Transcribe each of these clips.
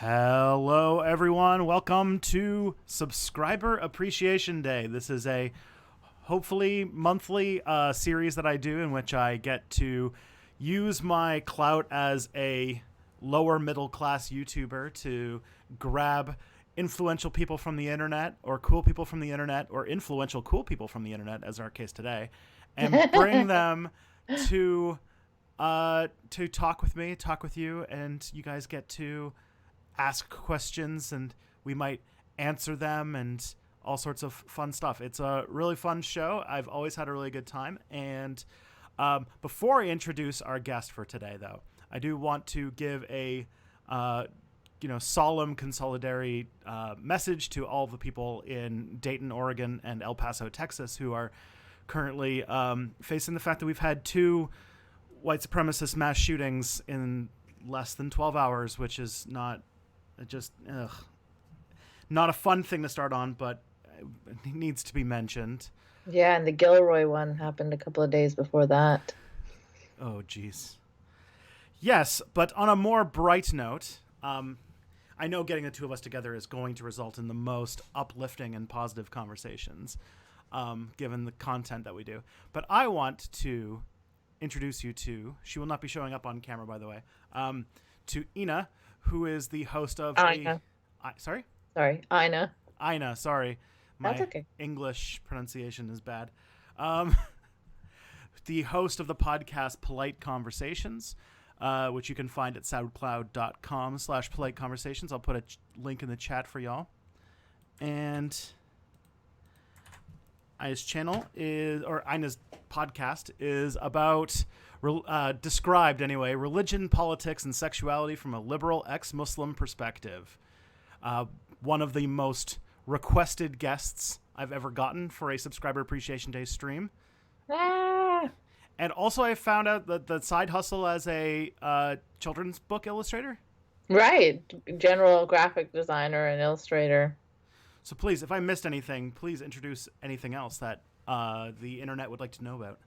Hello, everyone. Welcome to Subscriber Appreciation Day. This is a hopefully monthly series that I do in which I get to use my clout as a lower middle class YouTuber to grab influential people from the internet or cool people from the internet or influential cool people from the internet, as our case today, and bring them to talk with me, talk with you, and you guys get to ask questions and we might answer them and all sorts of fun stuff. It's a really fun show. I've always had a really good time. And before I introduce our guest for today, though, I do want to give a solemn consolidatory message to all the people in Dayton, Oregon, and El Paso, Texas, who are currently facing the fact that we've had two white supremacist mass shootings in less than 12 hours, which is not a fun thing to start on, but it needs to be mentioned. Yeah, and the Gilroy one happened a couple of days before that. Oh, geez. Yes, but on a more bright note, I know getting the two of us together is going to result in the most uplifting and positive conversations, given the content that we do. But I want to introduce you to, she will not be showing up on camera, by the way, to Eiynah, who is the host of Eiynah. Sorry, Eiynah. Eiynah, sorry. My That's okay. English pronunciation is bad. The host of the podcast Polite Conversations, which you can find at soundcloud.com/polite conversations. I'll put a link in the chat for y'all. And Eiynah's channel Eiynah's podcast is about, described anyway, religion, politics, and sexuality from a liberal ex-Muslim perspective. One of the most requested guests I've ever gotten for a Subscriber Appreciation Day stream. Ah! And also I found out that the side hustle as a children's book illustrator. Right. General graphic designer and illustrator. So please, if I missed anything, please introduce anything else that the internet would like to know about.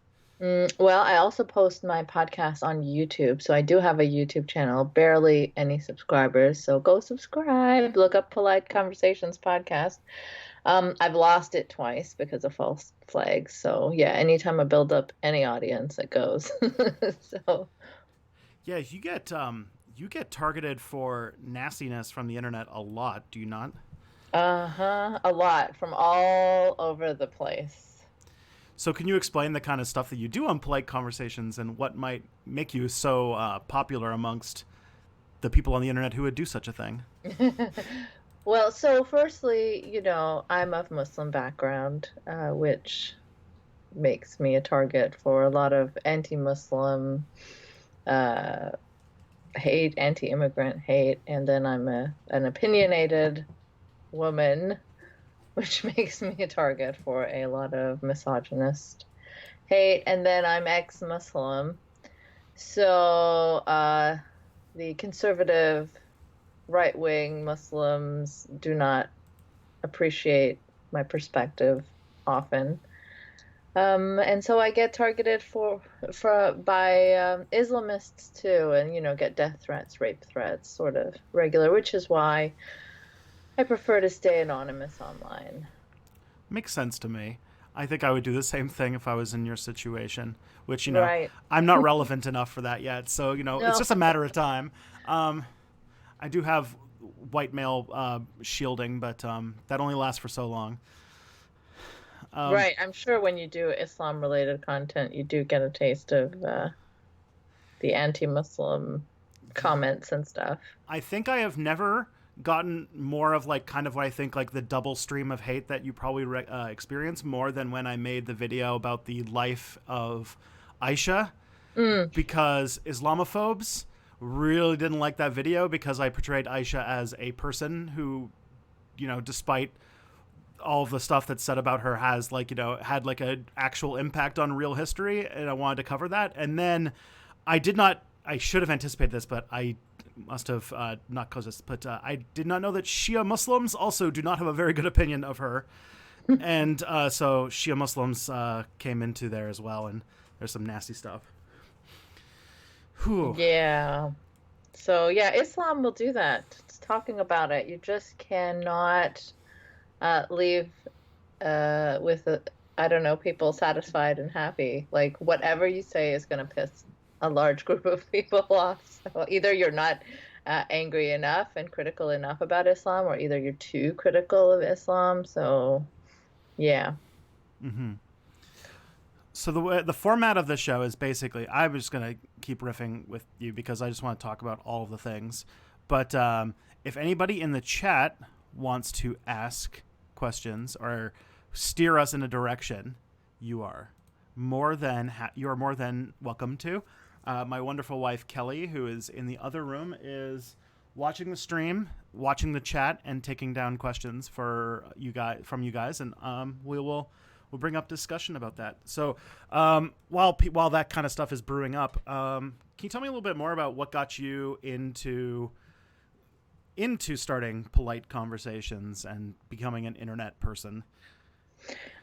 Well, I also post my podcast on YouTube, so I do have a YouTube channel, barely any subscribers, so go subscribe, look up Polite Conversations Podcast. I've lost it twice because of false flags, so yeah, anytime I build up any audience, it goes. So yeah, you get targeted for nastiness from the internet a lot, do you not? a lot from all over the place. So can you explain the kind of stuff that you do on Polite Conversations and what might make you so popular amongst the people on the internet who would do such a thing? Well, so firstly, I'm of Muslim background, which makes me a target for a lot of anti-Muslim hate, anti-immigrant hate, and then I'm an opinionated woman, which makes me a target for a lot of misogynist hate, and then I'm ex-Muslim, so the conservative right-wing Muslims do not appreciate my perspective often. And so I get targeted by Islamists too, and get death threats, rape threats, sort of regular, which is why I prefer to stay anonymous online. Makes sense to me. I think I would do the same thing if I was in your situation, which, Right. I'm not relevant enough for that yet. So, No. it's just a matter of time. I do have white male shielding, but that only lasts for so long. Right. I'm sure when you do Islam-related content, you do get a taste of the anti-Muslim comments and stuff. I think I have never gotten more of kind of what I think the double stream of hate that you probably experience more than when I made the video about the life of Eiynah, because Islamophobes really didn't like that video because I portrayed Eiynah as a person who, despite all of the stuff that's said about her, has had an actual impact on real history, and I wanted to cover that. And then I should have anticipated this, but I must have not caused this, but I did not know that Shia Muslims also do not have a very good opinion of her. And so Shia Muslims came into there as well, and there's some nasty stuff. Whew. Yeah. So yeah, Islam will do that. talking about it. You just cannot leave with I don't know, people satisfied and happy. Like whatever you say is going to piss a large group of people off. So either you're not angry enough and critical enough about Islam, or either you're too critical of Islam. So yeah. Mm-hmm. So the format of the show is basically, I'm just going to keep riffing with you because I just want to talk about all of the things. But if anybody in the chat wants to ask questions or steer us in a direction, you are more than welcome to. My wonderful wife Kelly, who is in the other room, is watching the stream, watching the chat, and taking down questions for you guys, and we'll bring up discussion about that. So while that kind of stuff is brewing up, can you tell me a little bit more about what got you into starting polite conversations and becoming an internet person?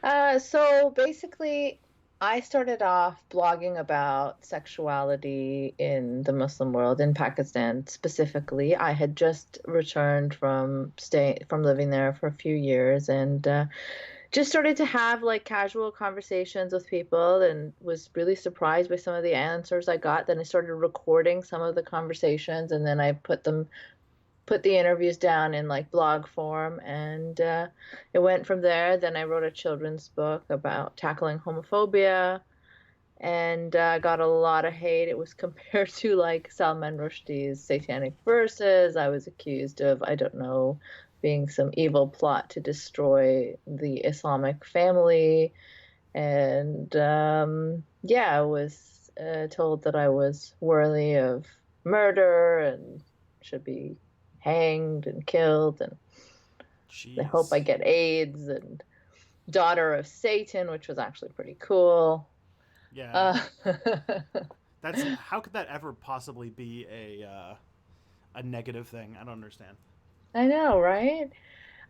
So basically, I started off blogging about sexuality in the Muslim world, in Pakistan specifically. I had just returned from living there for a few years, and just started to have like casual conversations with people, and was really surprised by some of the answers I got. Then I started recording some of the conversations, and then I put the interviews down in like blog form, and it went from there. Then I wrote a children's book about tackling homophobia, and got a lot of hate. It was compared to like Salman Rushdie's Satanic Verses. I was accused of, I don't know, being some evil plot to destroy the Islamic family, and I was told that I was worthy of murder and should be hanged and killed, and Jeez. I hope I get AIDS, and daughter of Satan, which was actually pretty cool. Yeah. That's how could that ever possibly be a negative thing? I don't understand. I know, right?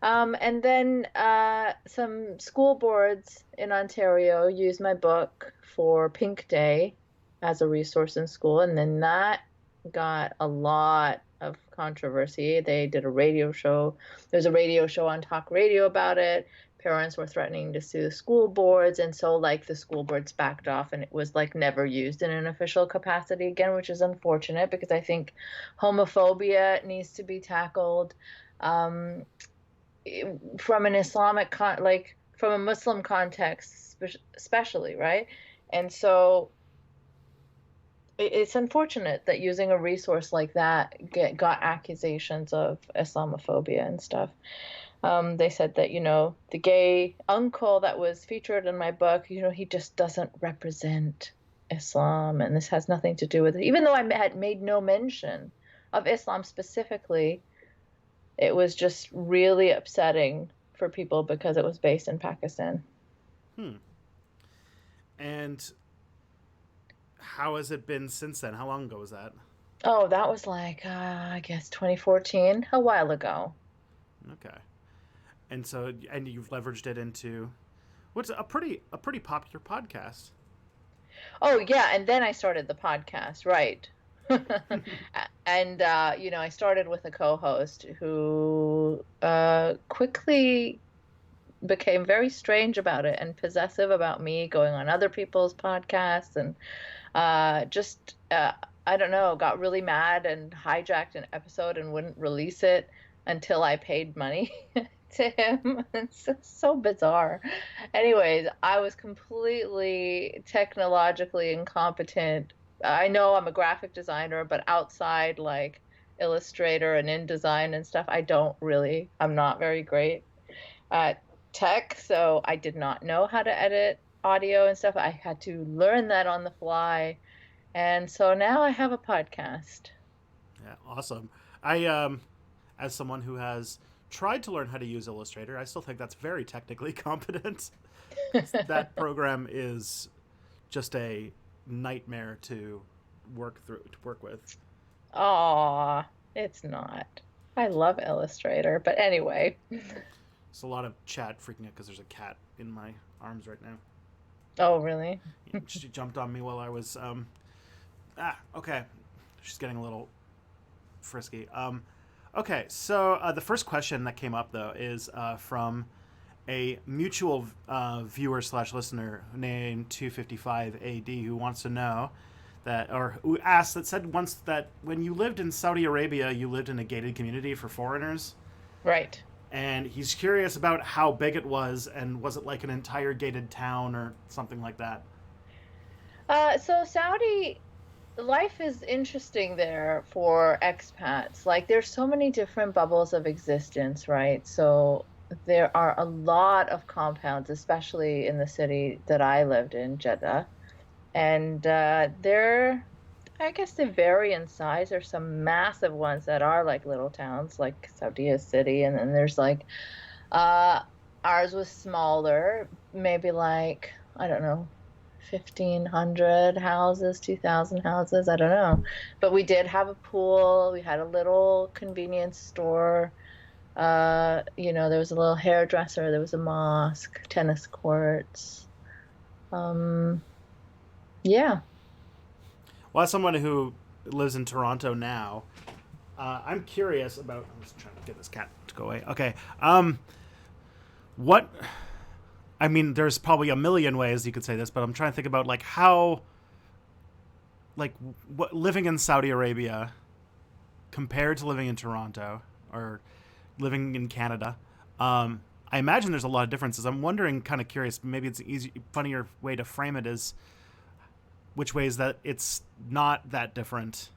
And then some school boards in Ontario used my book for Pink Day as a resource in school, and then that got a lot of controversy. They did a radio show. There was a radio show on talk radio about it. Parents were threatening to sue the school boards, and so like the school boards backed off, and it was like never used in an official capacity again, which is unfortunate because I think homophobia needs to be tackled from an Islamic from a Muslim context, especially, right? And so it's unfortunate that using a resource like that got accusations of Islamophobia and stuff. They said that, the gay uncle that was featured in my book, he just doesn't represent Islam, and this has nothing to do with it. Even though I had made no mention of Islam specifically, it was just really upsetting for people because it was based in Pakistan. And how has it been since then? How long ago was that? Oh, that was like, I guess 2014, a while ago. Okay. And so, and you've leveraged it into what's a pretty popular podcast. Oh, yeah. And then I started the podcast, right. And, I started with a co-host who quickly became very strange about it and possessive about me going on other people's podcasts, and I don't know, got really mad and hijacked an episode and wouldn't release it until I paid money to him. It's so bizarre. Anyways, I was completely technologically incompetent. I know I'm a graphic designer, but outside like Illustrator and InDesign and stuff, I'm not very great at tech, so I did not know how to edit audio and stuff. I had to learn that on the fly. And so now I have a podcast. Yeah, awesome. I as someone who has tried to learn how to use Illustrator, I still think that's very technically competent. That program is just a nightmare to work with. Aw, it's not. I love Illustrator, but anyway. It's a lot of chat freaking out because there's a cat in my arms right now. Oh, really? She jumped on me while I was okay. She's getting a little frisky. Okay, so the first question that came up though is from a mutual viewer slash listener named 255 AD who wants to know that, or who asked, that said once that when you lived in Saudi Arabia, you lived in a gated community for foreigners. Right. And he's curious about how big it was, and was it like an entire gated town or something like that? So Saudi life is interesting there for expats. Like there's so many different bubbles of existence, right? So there are a lot of compounds, especially in the city that I lived in, Jeddah. And I guess they vary in size. There's some massive ones that are like little towns, like Saudia City, and then there's like uh ours was smaller, maybe like I don't know, 1,500 houses, 2,000 houses, I don't know. But we did have a pool. We had a little convenience store. There was a little hairdresser. There was a mosque, tennis courts. Um, yeah. Well, as someone who lives in Toronto now, I'm curious about. I'm just trying to get this cat to go away. Okay. What? I mean, there's probably a million ways you could say this, but I'm trying to think about like how, like, what living in Saudi Arabia compared to living in Toronto or living in Canada. I imagine there's a lot of differences. I'm wondering, kind of curious. Maybe it's an easy, funnier way to frame it is which ways that it's not that different,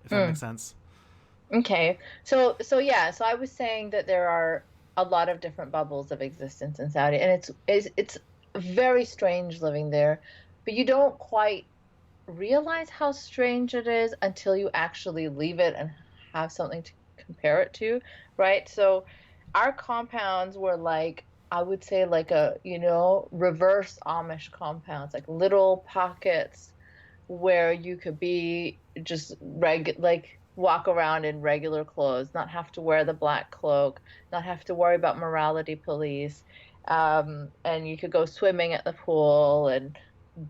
if that Mm, makes sense. okay. So yeah, so I was saying that there are a lot of different bubbles of existence in Saudi, and it's very strange living there, but you don't quite realize how strange it is until you actually leave it and have something to compare it to, right? So our compounds were like, I would say like reverse Amish compounds, like little pockets where you could be just like walk around in regular clothes, not have to wear the black cloak, not have to worry about morality police. And you could go swimming at the pool and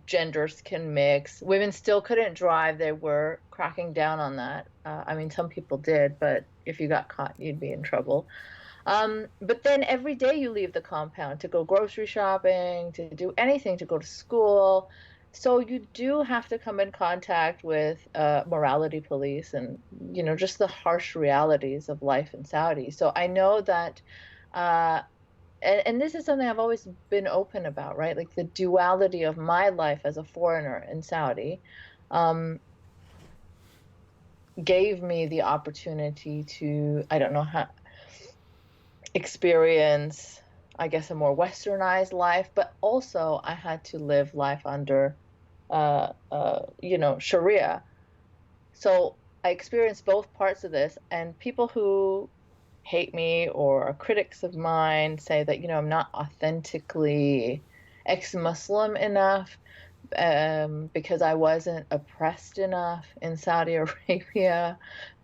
genders can mix. Women still couldn't drive. They were cracking down on that. I mean, some people did, but if you got caught, you'd be in trouble. But then every day you leave the compound to go grocery shopping, to do anything, to go to school. So you do have to come in contact with morality police and, just the harsh realities of life in Saudi. So I know that uh, and this is something I've always been open about, right? Like the duality of my life as a foreigner in Saudi um, gave me the opportunity to, I don't know how, experience, I guess, a more westernized life, but also I had to live life under, Sharia. So I experienced both parts of this, and people who hate me or are critics of mine say that, I'm not authentically ex-Muslim enough because I wasn't oppressed enough in Saudi Arabia,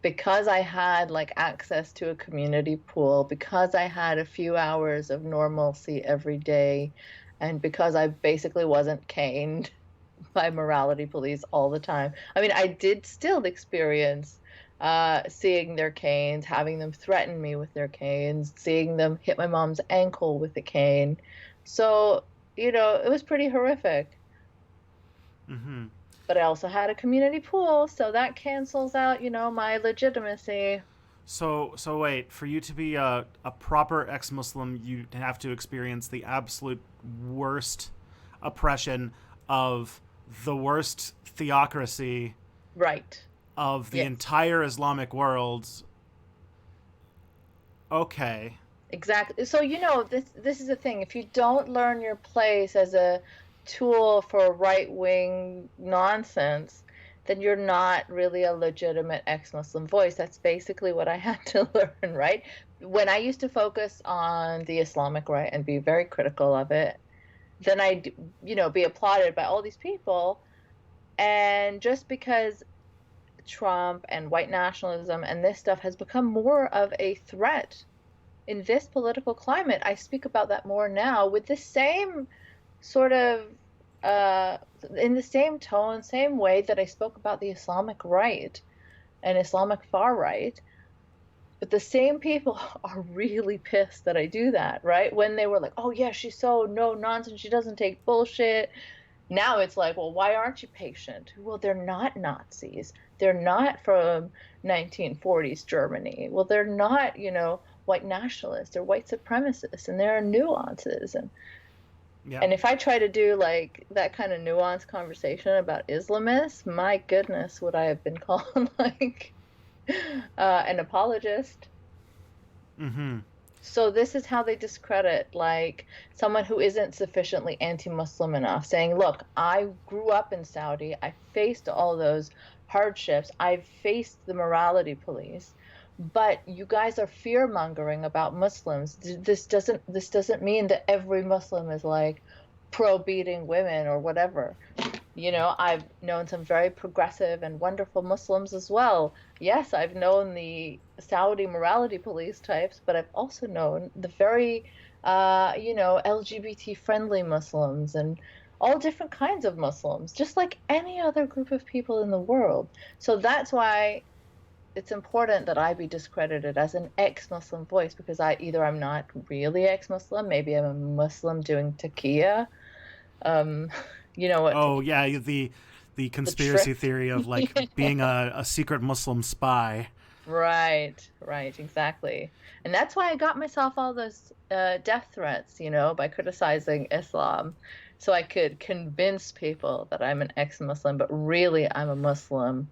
because I had like access to a community pool, because I had a few hours of normalcy every day, and because I basically wasn't caned by morality police all the time. I mean, I did still experience seeing their canes, having them threaten me with their canes, seeing them hit my mom's ankle with a cane. So, it was pretty horrific. Mm-hmm. But I also had a community pool, so that cancels out, my legitimacy. So wait, for you to be a proper ex-Muslim, you have to experience the absolute worst oppression of the worst theocracy Right. of the Yes. entire Islamic world. Okay. Exactly. So, this is the thing. If you don't learn your place as a tool for right-wing nonsense, then you're not really a legitimate ex-Muslim voice. That's basically what I had to learn, right? When I used to focus on the Islamic right and be very critical of it, then I'd, be applauded by all these people. And just because Trump and white nationalism and this stuff has become more of a threat in this political climate, I speak about that more now with the same sort of uh, in the same tone, same way that I spoke about the Islamic right and Islamic far right. But the same people are really pissed that I do that, right? When they were like, oh, yeah, she's so no nonsense. She doesn't take bullshit. Now it's like, well, why aren't you patient? Well, they're not Nazis. They're not from 1940s Germany. Well, they're not, white nationalists. They're white supremacists. And there are nuances. Yeah. And if I try to do like that kind of nuanced conversation about Islamists, my goodness, would I have been called like an apologist? Mm-hmm. So this is how they discredit like someone who isn't sufficiently anti-Muslim enough, saying, look, I grew up in Saudi. I faced all those hardships. I've faced the morality police. But you guys are fear-mongering about Muslims. This doesn't mean that every Muslim is like pro beating women or whatever. I've known some very progressive and wonderful Muslims as well. Yes, I've known the Saudi morality police types, but I've also known the very, LGBT friendly Muslims and all different kinds of Muslims, just like any other group of people in the world. So that's why it's important that I be discredited as an ex-Muslim voice, because I'm not really ex-Muslim. Maybe I'm a Muslim doing taqiyya. What? Oh yeah, the conspiracy theory of like being a secret Muslim spy. Right, exactly. And that's why I got myself all those death threats, by criticizing Islam. So I could convince people that I'm an ex-Muslim, but really I'm a Muslim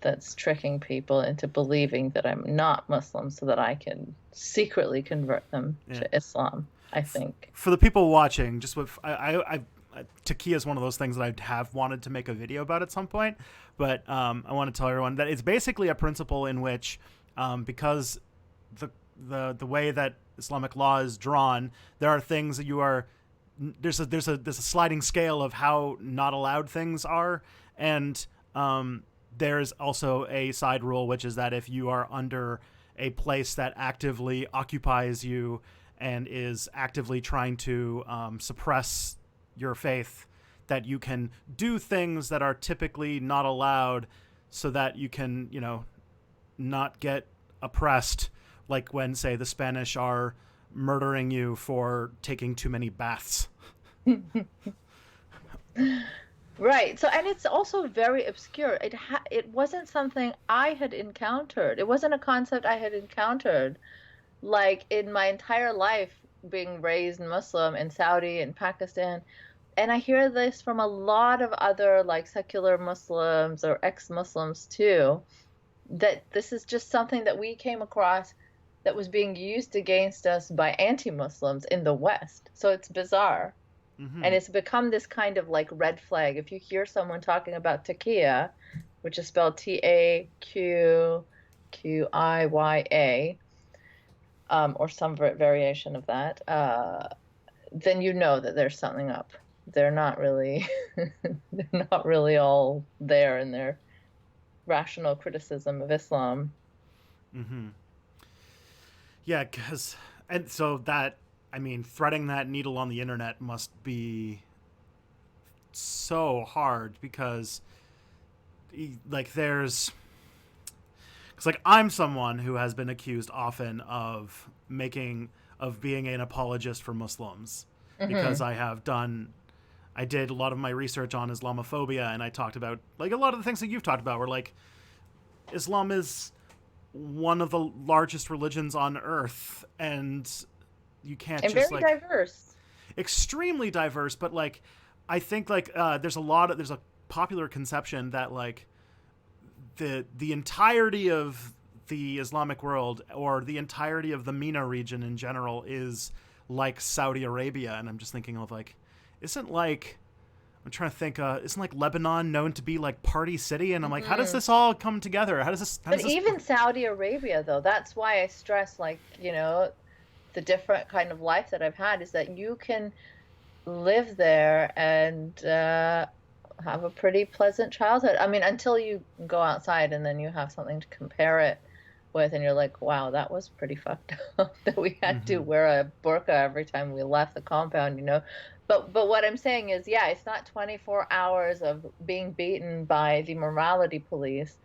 that's tricking people into believing that I'm not Muslim so that I can secretly convert them to Islam, I think. For the people watching, just what Taqiyya is one of those things that I have wanted to make a video about at some point, but I want to tell everyone that it's basically a principle in which, because the way that Islamic law is drawn, there are things that there's a sliding scale of how not allowed things are, and there's also a side rule, which is that if you are under a place that actively occupies you and is actively trying to suppress your faith, that you can do things that are typically not allowed so that you can, not get oppressed, like when, say, the Spanish are murdering you for taking too many baths. Right. So, and it's also very obscure. It wasn't something I had encountered. It wasn't a concept I had encountered, like in my entire life, being raised Muslim in Saudi and Pakistan. And I hear this from a lot of other like secular Muslims or ex-Muslims too, that this is just something that we came across that was being used against us by anti-Muslims in the West. So it's bizarre. Mm-hmm. And it's become this kind of like red flag. If you hear someone talking about taqiyya, which is spelled Taqqiya, or some variation of that, then you know that there's something up. They're not really all there in their rational criticism of Islam. Mm-hmm. Yeah, threading that needle on the internet must be so hard because, I'm someone who has been accused often of being an apologist for Muslims, mm-hmm. because I did a lot of my research on Islamophobia, and I talked about like a lot of the things that you've talked about, where like Islam is one of the largest religions on earth, and you can't and just very diverse, extremely diverse. But like, I think like there's a popular conception that like the entirety of the Islamic world, or the entirety of the MENA region in general, is like Saudi Arabia. And I'm just thinking of like, isn't like Lebanon known to be like Party City? And I'm like, how does this all come together? Even Saudi Arabia, though, that's why I stress, like, the different kind of life that I've had is that you can live there and have a pretty pleasant childhood. I mean, until you go outside and then you have something to compare it with, and you're like, wow, that was pretty fucked up that we had to wear a burqa every time we left the compound, But what I'm saying is, yeah, it's not 24 hours of being beaten by the morality police.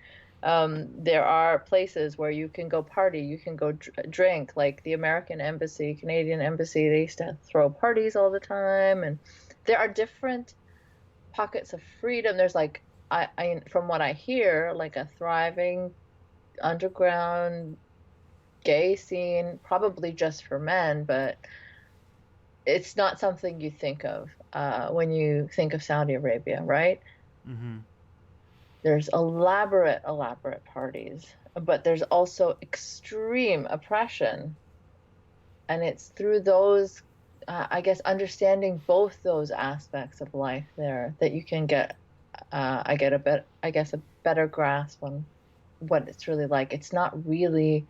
There are places where you can go party, you can go drink, like the American Embassy, Canadian Embassy. They used to throw parties all the time, and there are different pockets of freedom. There's like from what I hear, like a thriving underground gay scene, probably just for men, but it's not something you think of when you think of Saudi Arabia, right? Mm-hmm. There's elaborate parties, but there's also extreme oppression. And it's through those, I guess, understanding both those aspects of life there that you can get, I guess, a better grasp on what it's really like. It's not really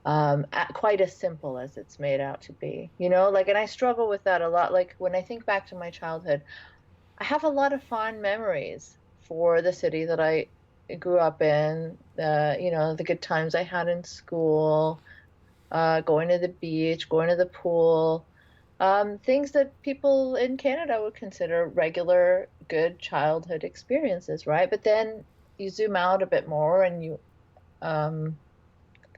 quite as simple as it's made out to be, you know? Like, and I struggle with that a lot. Like, when I think back to my childhood, I have a lot of fond memories for the city that I grew up in, you know, the good times I had in school, going to the beach, going to the pool, things that people in Canada would consider regular, good childhood experiences, right? But then you zoom out a bit more and you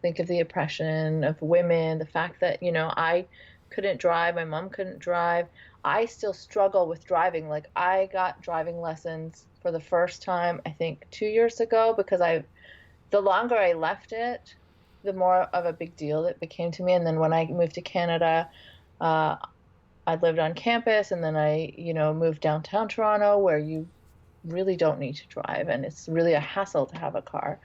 think of the oppression of women, the fact that, you know, I couldn't drive, my mom couldn't drive. I still struggle with driving. Like, I got driving lessons for the first time, I think 2 years ago, because the longer I left it, the more of a big deal it became to me. And then when I moved to Canada, uh, I lived on campus, and then I, you know, moved downtown Toronto, where you really don't need to drive, and it's really a hassle to have a car.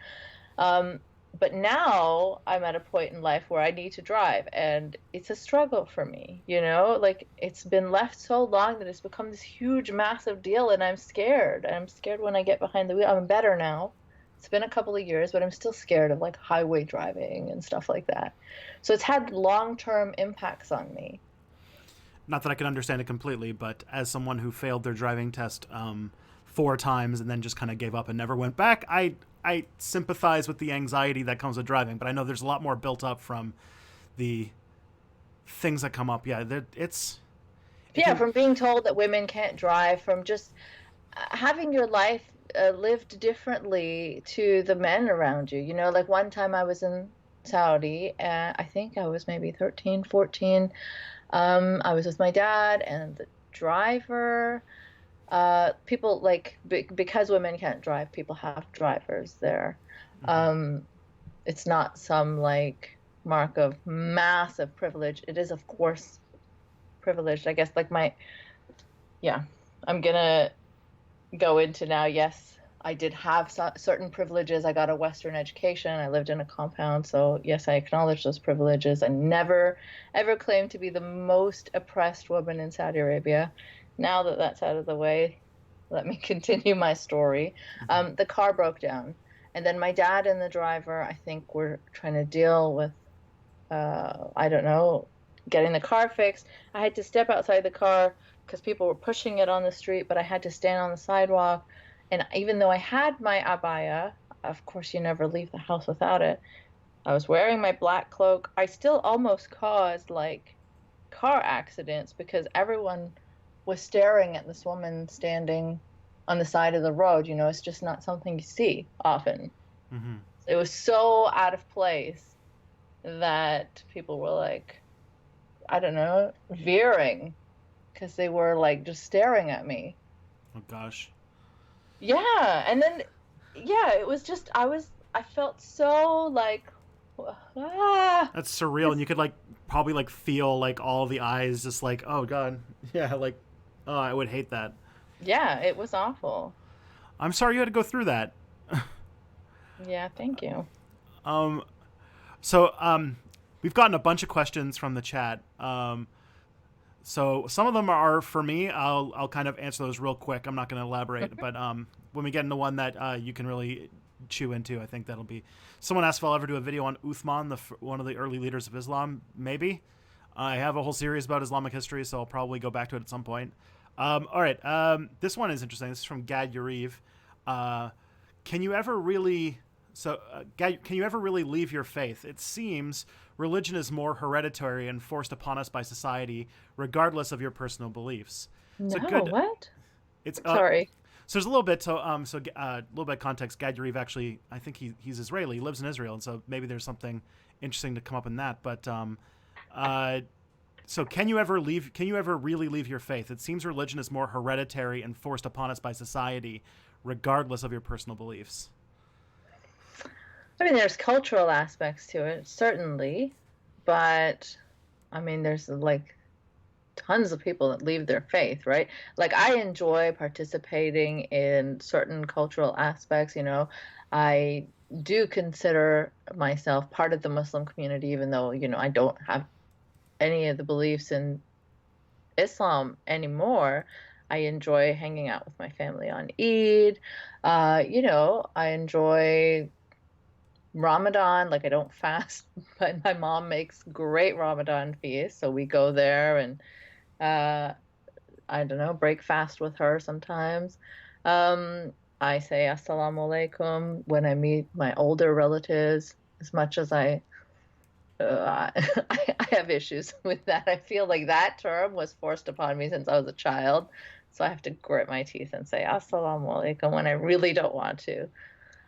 Um, but now I'm at a point in life where I need to drive, and it's a struggle for me, you know? Like, it's been left so long that it's become this huge, massive deal, and I'm scared. I'm scared when I get behind the wheel. I'm better now. It's been a couple of years, but I'm still scared of like highway driving and stuff like that. So it's had long-term impacts on me. Not that I can understand it completely, but as someone who failed their driving test 4 times and then just kind of gave up and never went back, I sympathize with the anxiety that comes with driving, but I know there's a lot more built up from the things that come up. Yeah, Yeah, from being told that women can't drive, from just having your life lived differently to the men around you. You know, like one time I was in Saudi, I think I was maybe 13, 14. I was with my dad and the driver. People like, because women can't drive, people have drivers there. Um, it's not some like mark of massive privilege. It is, of course, privileged. I guess like yeah, I'm gonna go into now. Yes, I did have certain privileges. I got a Western education. I lived in a compound. So yes, I acknowledge those privileges. I never, ever claimed to be the most oppressed woman in Saudi Arabia. Now that that's out of the way, let me continue my story. The car broke down. And then my dad and the driver, I think, were trying to deal with, I don't know, getting the car fixed. I had to step outside the car because people were pushing it on the street, but I had to stand on the sidewalk. And even though I had my abaya, of course, you never leave the house without it. I was wearing my black cloak. I still almost caused like car accidents because everyone was staring at this woman standing on the side of the road. You know, it's just not something you see often. Mm-hmm. It was so out of place that people were like, I don't know, veering because they were like just staring at me. Oh gosh. Yeah, and then yeah, it was just I felt so like That's surreal, and you could like probably like feel like all the eyes just like, oh god, yeah, like, oh, I would hate that. yeah, it was awful. I'm sorry you had to go through that. Yeah, thank you. So we've gotten a bunch of questions from the chat. So some of them are for me. I'll kind of answer those real quick. I'm not going to elaborate, but when we get into one that you can really chew into, I think that'll be. Someone asked if I'll ever do a video on Uthman, one of the early leaders of Islam. Maybe. I have a whole series about Islamic history, so I'll probably go back to it at some point. All right. This one is interesting. This is from Gad Yariv. Can you ever really can you ever really leave your faith? It seems religion is more hereditary and forced upon us by society, regardless of your personal beliefs. No, what? It's Sorry. So there's a little bit. A little bit of context. Gad Yariv actually, I think he's Israeli. He lives in Israel, and so maybe there's something interesting to come up in that. But so can you ever leave? Can you ever really leave your faith? It seems religion is more hereditary and forced upon us by society, regardless of your personal beliefs. I mean, there's cultural aspects to it, certainly, but I mean, there's like tons of people that leave their faith, right? Like, I enjoy participating in certain cultural aspects. I do consider myself part of the Muslim community, even though, I don't have any of the beliefs in Islam anymore. I enjoy hanging out with my family on Eid. I enjoy Ramadan. Like, I don't fast, but my mom makes great Ramadan feasts, so we go there and I don't know, break fast with her sometimes. I say assalamu alaikum when I meet my older relatives, as much as I have issues with that. I feel like that term was forced upon me since I was a child, so I have to grit my teeth and say assalamu alaikum when I really don't want to.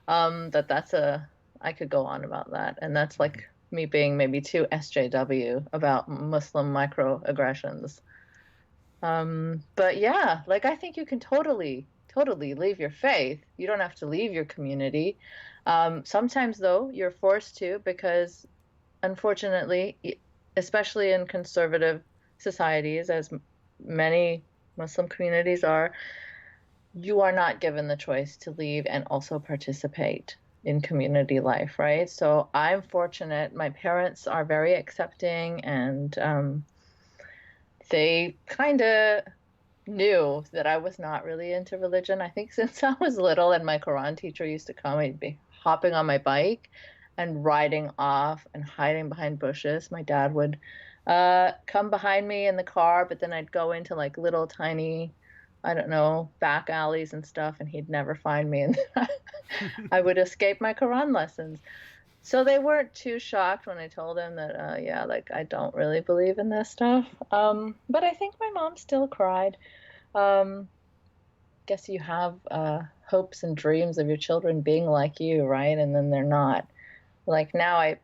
I could go on about that, and that's like me being maybe too SJW about Muslim microaggressions. But yeah, like, I think you can totally leave your faith. You don't have to leave your community. Sometimes though, you're forced to, because unfortunately, especially in conservative societies, as many Muslim communities are, you are not given the choice to leave and also participate in community life, right? So I'm fortunate. My parents are very accepting, and they kind of knew that I was not really into religion. I think since I was little, and my Quran teacher used to come, I'd be hopping on my bike and riding off and hiding behind bushes. My dad would come behind me in the car, but then I'd go into like little tiny, I don't know, back alleys and stuff, and he'd never find me. And I would escape my Quran lessons. So they weren't too shocked when I told them that, yeah, like, I don't really believe in this stuff. But I think my mom still cried. Guess you have hopes and dreams of your children being like you, right? And then they're not. Like, now I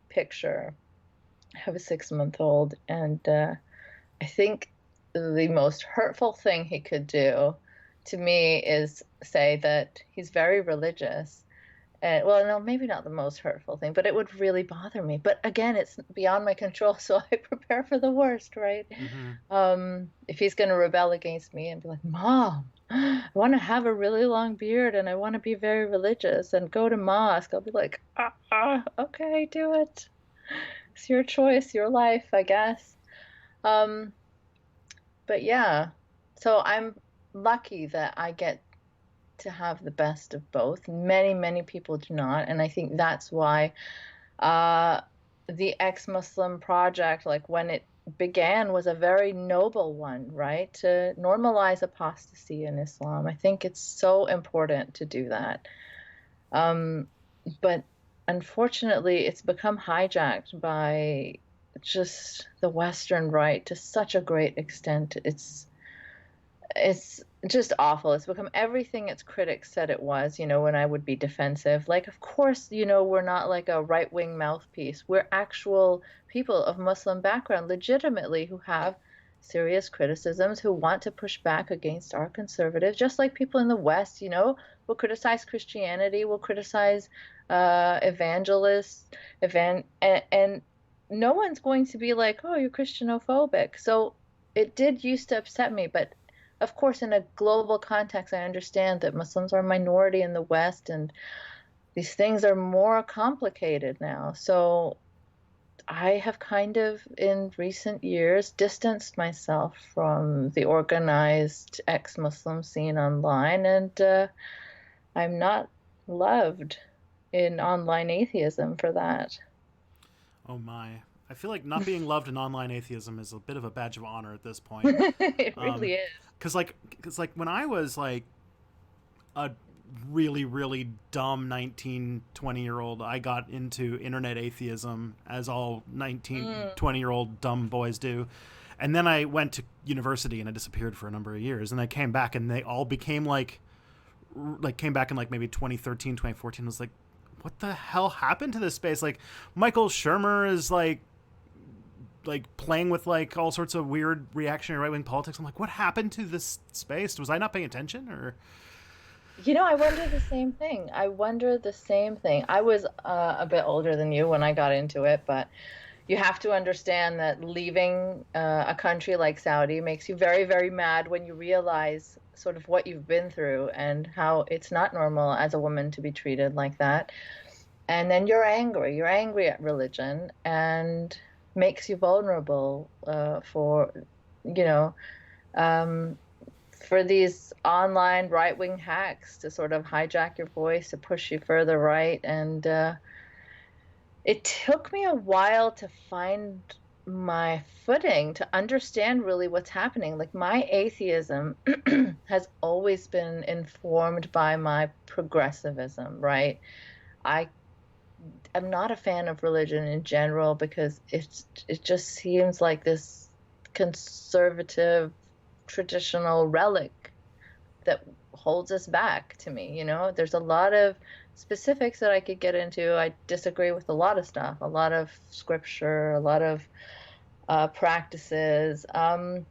have a 6-month-old, and I think the most hurtful thing he could do to me is say that he's very religious. And, well, no, maybe not the most hurtful thing, but it would really bother me. But again, it's beyond my control, so I prepare for the worst, right? Mm-hmm. If he's going to rebel against me and be like, Mom, I want to have a really long beard and I want to be very religious and go to mosque, I'll be like, okay, do it. It's your choice, your life, I guess. But yeah, so I'm lucky that I get to have the best of both. Many, many people do not. And I think that's why the ex-Muslim project, like when it began, was a very noble one, right? To normalize apostasy in Islam. I think it's so important to do that. But unfortunately, it's become hijacked by just the Western right to such a great extent. It's just awful. It's become everything its critics said it was, when I would be defensive. Like, of course, we're not like a right-wing mouthpiece. We're actual people of Muslim background, legitimately, who have serious criticisms, who want to push back against our conservatives, just like people in the West, will criticize Christianity, will criticize evangelists, and no one's going to be like, oh, you're Christianophobic. So it did used to upset me, but of course, in a global context, I understand that Muslims are a minority in the West, and these things are more complicated now. So I have kind of, in recent years, distanced myself from the organized ex-Muslim scene online, and I'm not loved in online atheism for that. Oh my. I feel like not being loved in online atheism is a bit of a badge of honor at this point. It really is. Because when I was like a really, really dumb 19, 20-year-old, I got into internet atheism, as all 19, 20-year-old dumb boys do. And then I went to university and I disappeared for a number of years. And I came back and they all became like like came back in like maybe 2013, 2014, was like, what the hell happened to this space? Like Michael Shermer is like playing with like all sorts of weird reactionary right-wing politics. I'm like, what happened to this space? Was I not paying attention, or? I wonder the same thing. I was a bit older than you when I got into it, but you have to understand that leaving a country like Saudi makes you very, very mad when you realize sort of what you've been through and how it's not normal as a woman to be treated like that. And then you're angry. You're angry at religion, and makes you vulnerable for, you know, for these online right-wing hacks to sort of hijack your voice, to push you further right. And it took me a while to find my footing, to understand really what's happening. Like, my atheism has always been informed by my progressivism, right? I am not a fan of religion in general because it just seems like this conservative traditional relic that holds us back to me. There's a lot of specifics that I could get into. I disagree with a lot of stuff, a lot of scripture, a lot of practices. But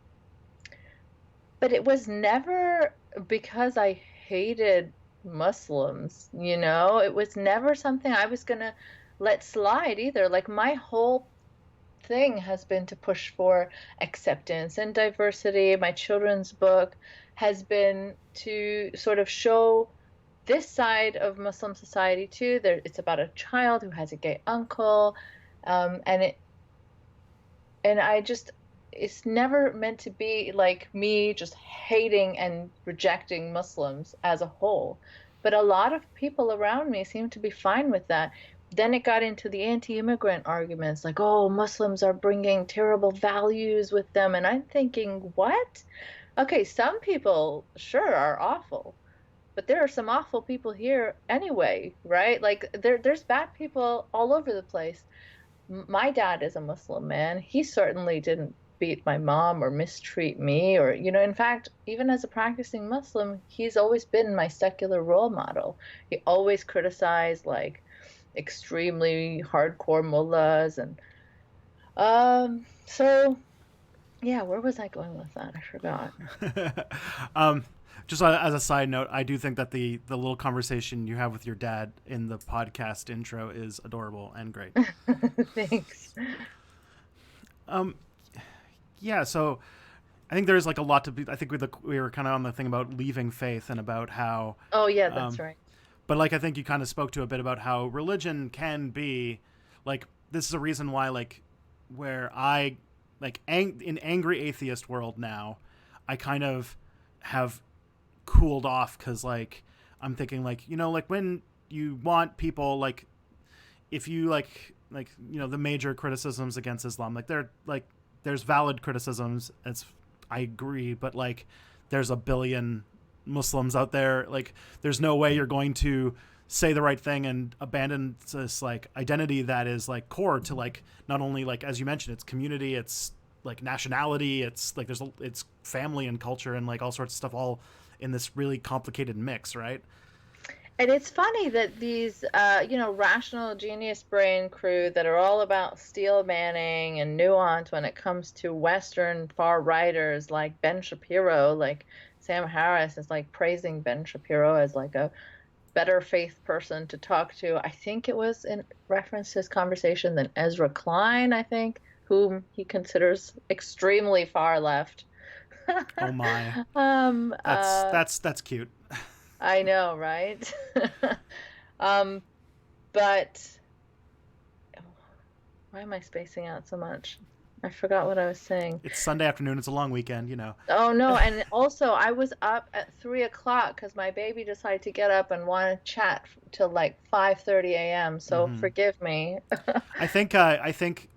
it was never because I hated Muslims, it was never something I was going to let slide either. Like, my whole thing has been to push for acceptance and diversity. My children's book has been to sort of show this side of Muslim society too. It's about a child who has a gay uncle, and it's never meant to be like me just hating and rejecting Muslims as a whole. But a lot of people around me seem to be fine with that. Then it got into the anti-immigrant arguments, like, oh, Muslims are bringing terrible values with them. And I'm thinking, what? Okay, some people, sure, are awful. But there are some awful people here anyway, right? Like, there's bad people all over the place. My dad is a Muslim man. He certainly didn't beat my mom or mistreat me, or, in fact, even as a practicing Muslim, he's always been my secular role model. He always criticized, like, extremely hardcore mullahs. And so yeah, where was I going with that? I forgot. Just as a side note, I do think that the little conversation you have with your dad in the podcast intro is adorable and great. Thanks. Yeah, so I think there's like a lot to be. I think we were kind of on the thing about leaving faith and about how. Oh yeah, that's right. But like, I think you kind of spoke to a bit about how religion can be, like, this is a reason why, like, where I, like, in angry atheist world now, I kind of have cooled off because, like, I'm thinking, like, like, when you want people, like, if you, like, the major criticisms against Islam, like, there's valid criticisms, I agree, but, like, there's a billion Muslims out there. Like, there's no way you're going to say the right thing and abandon this, like, identity that is, like, core to, like, not only, like, as you mentioned, it's community, it's, like, nationality, it's, like, it's family and culture and, like, all sorts of stuff all in this really complicated mix, right? And it's funny that these, rational genius brain crew that are all about steel manning and nuance when it comes to Western far righters like Ben Shapiro, like Sam Harris is, like, praising Ben Shapiro as, like, a better faith person to talk to. I think it was in reference to his conversation than Ezra Klein, I think, whom he considers extremely far left. Oh my. That's cute. I know, right? But why am I spacing out so much? I forgot what I was saying. It's Sunday afternoon. It's a long weekend, Oh, no. And also, I was up at 3 o'clock because my baby decided to get up and want to chat till like 5:30 a.m. So forgive me. I think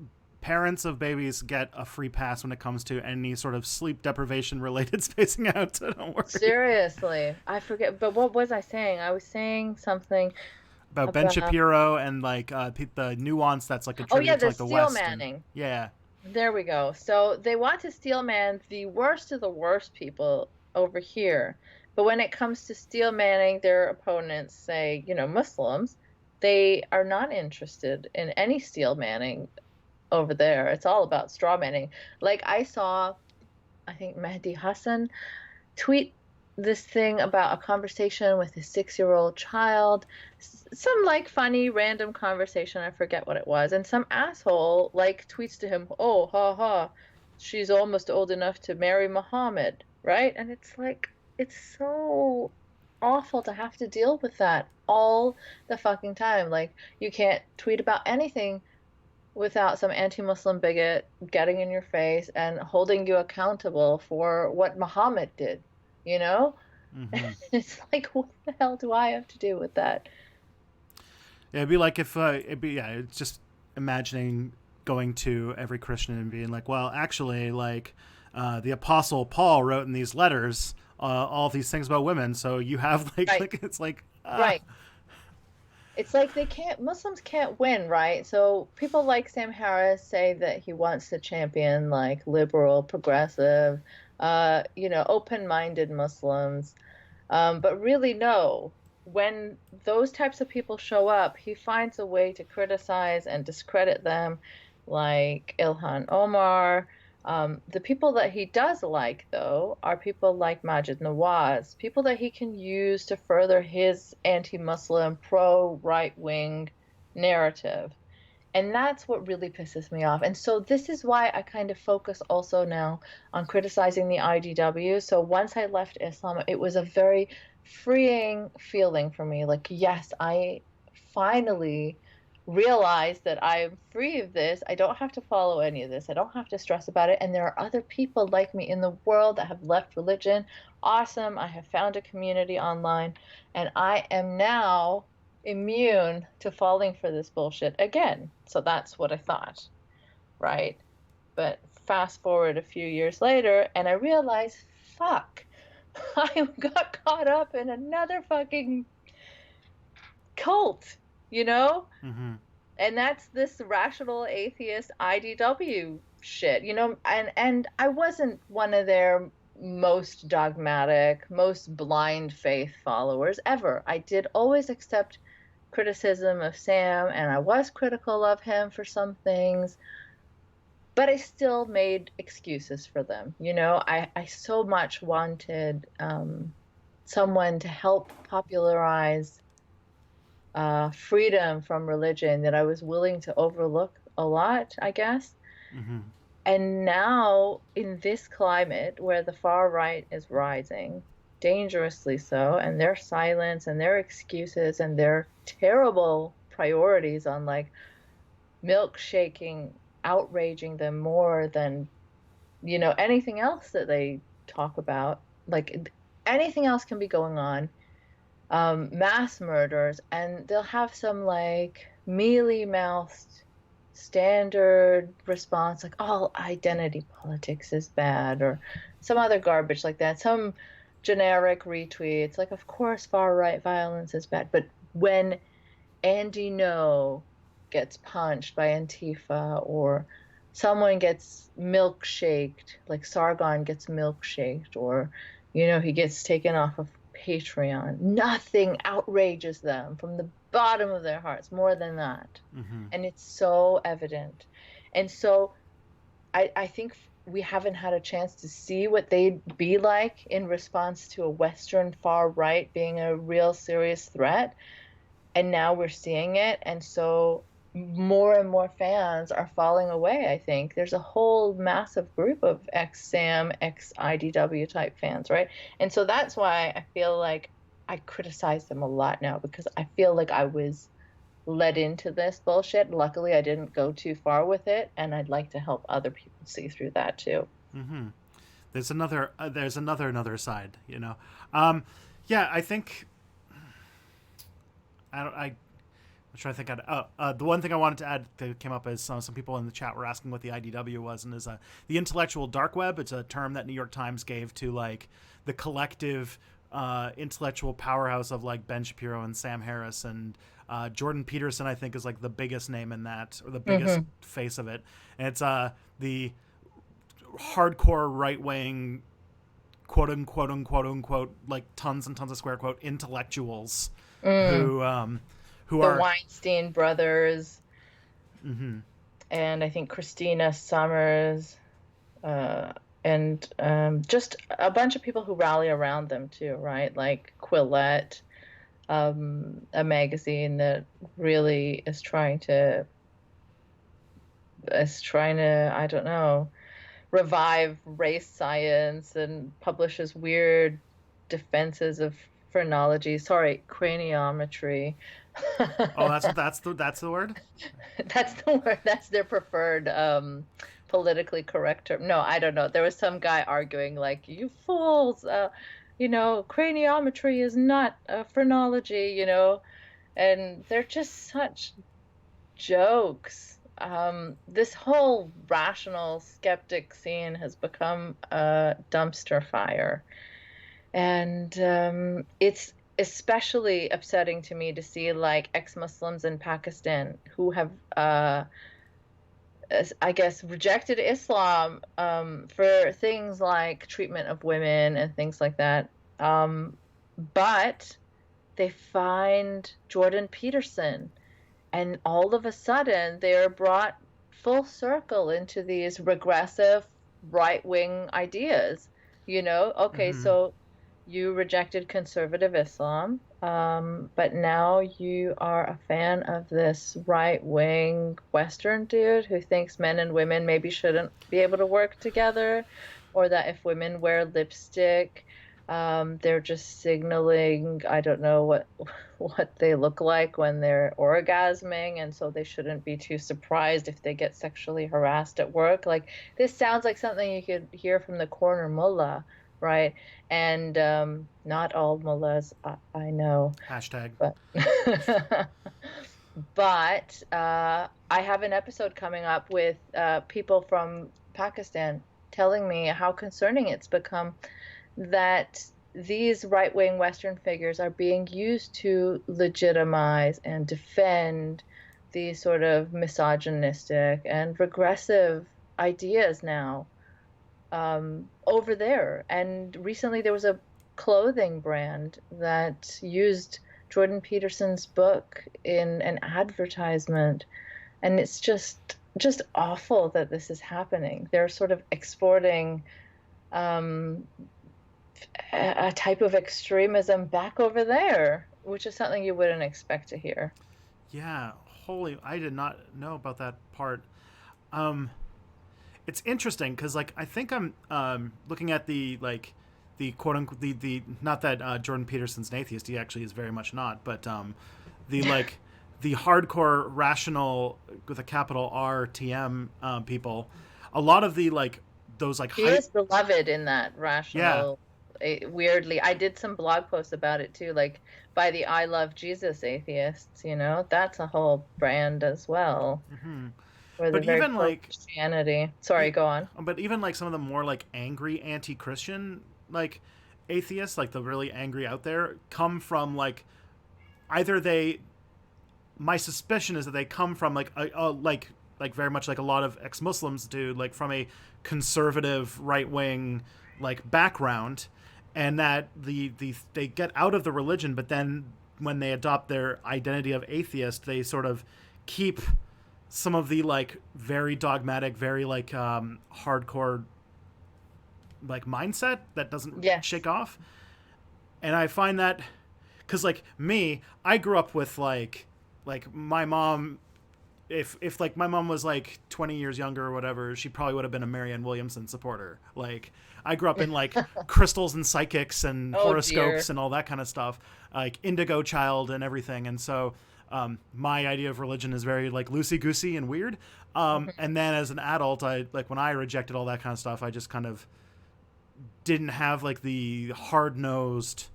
parents of babies get a free pass when it comes to any sort of sleep deprivation related spacing out. So don't worry. Seriously. I forget. But what was I saying? I was saying something about Ben Shapiro and, like, the nuance that's, like, attributed to, like, the West. Steel manning. Yeah. There we go. So they want to steel man the worst of the worst people over here. But when it comes to steel manning their opponents, say, Muslims, they are not interested in any steel manning over there. It's all about straw manning. Like I saw, I think Mehdi Hassan tweet this thing about a conversation with his 6-year-old child, some like funny random conversation. I forget what it was. And some asshole like tweets to him, "Oh, ha ha, she's almost old enough to marry Muhammad," right? And it's like, it's so awful to have to deal with that all the fucking time. Like, you can't tweet about anything without some anti-Muslim bigot getting in your face and holding you accountable for what Muhammad did, you know? Mm-hmm. It's like, what the hell do I have to do with that? Yeah, it'd be like if it's just imagining going to every Christian and being like, well, actually, like the Apostle Paul wrote in these letters all these things about women, so you have Right, like it's like right. It's like Muslims can't win, right? So people like Sam Harris say that he wants to champion like liberal, progressive, open-minded Muslims. But really, no. When those types of people show up, he finds a way to criticize and discredit them, like Ilhan Omar. The people that he does like, though, are people like Majid Nawaz, people that he can use to further his anti-Muslim, pro-right-wing narrative. And that's what really pisses me off. And so this is why I kind of focus also now on criticizing the IDW. So once I left Islam, it was a very freeing feeling for me. Like, yes, I finally realized that I'm free of this. I don't have to follow any of this. I don't have to stress about it. And there are other people like me in the world that have left religion. Awesome. I have found a community online, and I am now immune to falling for this bullshit again. So that's what I thought, right? But fast forward a few years later, and I realized, fuck, I got caught up in another fucking cult, you know? mm-hmm. And that's this rational atheist IDW shit, and I wasn't one of their most dogmatic, most blind faith followers ever. I did always accept criticism of Sam, and I was critical of him for some things, but I still made excuses for them. I so much wanted someone to help popularize freedom from religion that I was willing to overlook a lot, I guess. Mm-hmm. And now, in this climate where the far right is rising, dangerously so, and their silence and their excuses and their terrible priorities on like milkshaking, outraging them more than, anything else that they talk about. Like, anything else can be going on. Mass murders, and they'll have some like mealy-mouthed standard response like, all identity politics is bad, or some other garbage like that, some generic retweets like, of course far right violence is bad. But when Andy No gets punched by Antifa, or someone gets milkshaked, like Sargon gets milkshaked, or he gets taken off of Patreon, nothing outrages them from the bottom of their hearts more than that. Mm-hmm. And it's so evident. And so I think we haven't had a chance to see what they'd be like in response to a Western far right being a real serious threat. And now we're seeing it. And so more and more fans are falling away, I think. There's a whole massive group of ex-Sam, ex-IDW type fans, right? And so that's why I feel like I criticize them a lot now, because I feel like I was led into this bullshit. Luckily, I didn't go too far with it, and I'd like to help other people see through that too. Mm-hmm. There's another side, Yeah, I think I'm trying to think. The one thing I wanted to add that came up is some people in the chat were asking what the IDW was, and is the intellectual dark web. It's a term that New York Times gave to like the collective intellectual powerhouse of like Ben Shapiro and Sam Harris, and Jordan Peterson, I think, is like the biggest name in that, or the biggest face of it. And it's the hardcore right wing unquote, like tons and tons of square quote intellectuals Mm. who The are. Weinstein brothers, Mm-hmm. and I think Christina Summers, and just a bunch of people who rally around them too, right? Like Quillette, a magazine that really is trying to, I don't know, revive race science and publishes weird defenses of phrenology. Sorry, craniometry. Oh, that's the word. That's the word. That's their preferred politically correct term. No, I don't know. There was some guy arguing like, "You fools, craniometry is not phrenology," and they're just such jokes. This whole rational skeptic scene has become a dumpster fire. And it's especially upsetting to me to see like ex-Muslims in Pakistan who have, I guess, rejected Islam for things like treatment of women and things like that. But they find Jordan Peterson, and all of a sudden they're brought full circle into these regressive right-wing ideas. Okay, Mm-hmm. so you rejected conservative Islam, but now you are a fan of this right-wing Western dude who thinks men and women maybe shouldn't be able to work together, or that if women wear lipstick, they're just signaling, I don't know what they look like when they're orgasming, and so they shouldn't be too surprised if they get sexually harassed at work. Like, this sounds like something you could hear from the corner mullah, right? And not all mullahs, I know, Hashtag. but but I have an episode coming up with people from Pakistan telling me how concerning it's become that these right-wing Western figures are being used to legitimize and defend these sort of misogynistic and regressive ideas now, over there. And recently there was a clothing brand that used Jordan Peterson's book in an advertisement, and it's just awful that this is happening. They're sort of exporting um, a type of extremism back over there, which is something you wouldn't expect to hear. Yeah, holy, I did not know about that part. Um, it's interesting because like I think I'm looking at the quote unquote the not that Jordan Peterson's an atheist, he actually is very much not, but the like the hardcore rational with a capital RTM people, a lot of the like those like He hype. is beloved in that Yeah. rational. Weirdly, I did some blog posts about it too, like by the I Love Jesus atheists. That's a whole brand as well, Hmm. where they're But very even pro like Christianity. Sorry, go on. but even like some of the more like angry anti-Christian like atheists, like the really angry out there, come from like either they. My suspicion is that they come from like like very much like a lot of ex-Muslims do, like from a conservative right wing like background, and that the they get out of the religion, but then when they adopt their identity of atheist, they sort of keep some of the like very dogmatic, very like hardcore like mindset that doesn't Yes. shake off. And I find that because like me, I grew up with like my mom. If like my mom was like 20 years younger or whatever, she probably would have been a Marianne Williamson supporter. Like I grew up in like crystals and psychics and Oh horoscopes dear. and all that kind of stuff, like Indigo Child and everything. And so my idea of religion is very like loosey goosey and weird. And then as an adult, I like when I rejected all that kind of stuff, I just kind of didn't have like the hard nosed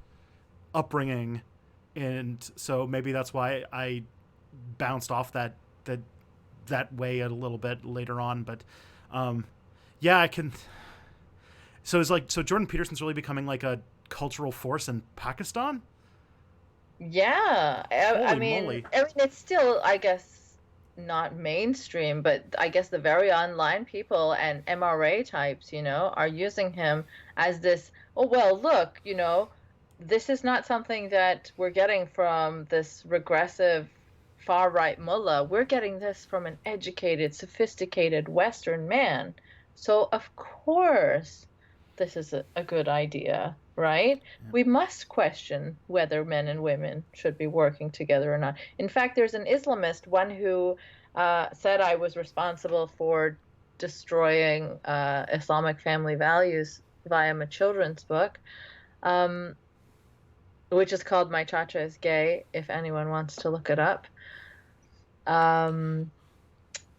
upbringing, and so maybe that's why I bounced off that that way a little bit later on. But um, yeah, I can. So it's like so Jordan Peterson's really becoming like a cultural force in Pakistan. Yeah, I Holy mean, moly! it's still, I guess, not mainstream, but I guess the very online people and MRA types, are using him as this oh, well, look, this is not something that we're getting from this regressive far right mullah. We're getting this from an educated, sophisticated Western man. So, of course, this is a good idea, right? Yeah. We must question whether men and women should be working together or not. In fact, there's an Islamist, one who said I was responsible for destroying Islamic family values via my children's book. Which is called My Chacha is Gay, if anyone wants to look it up.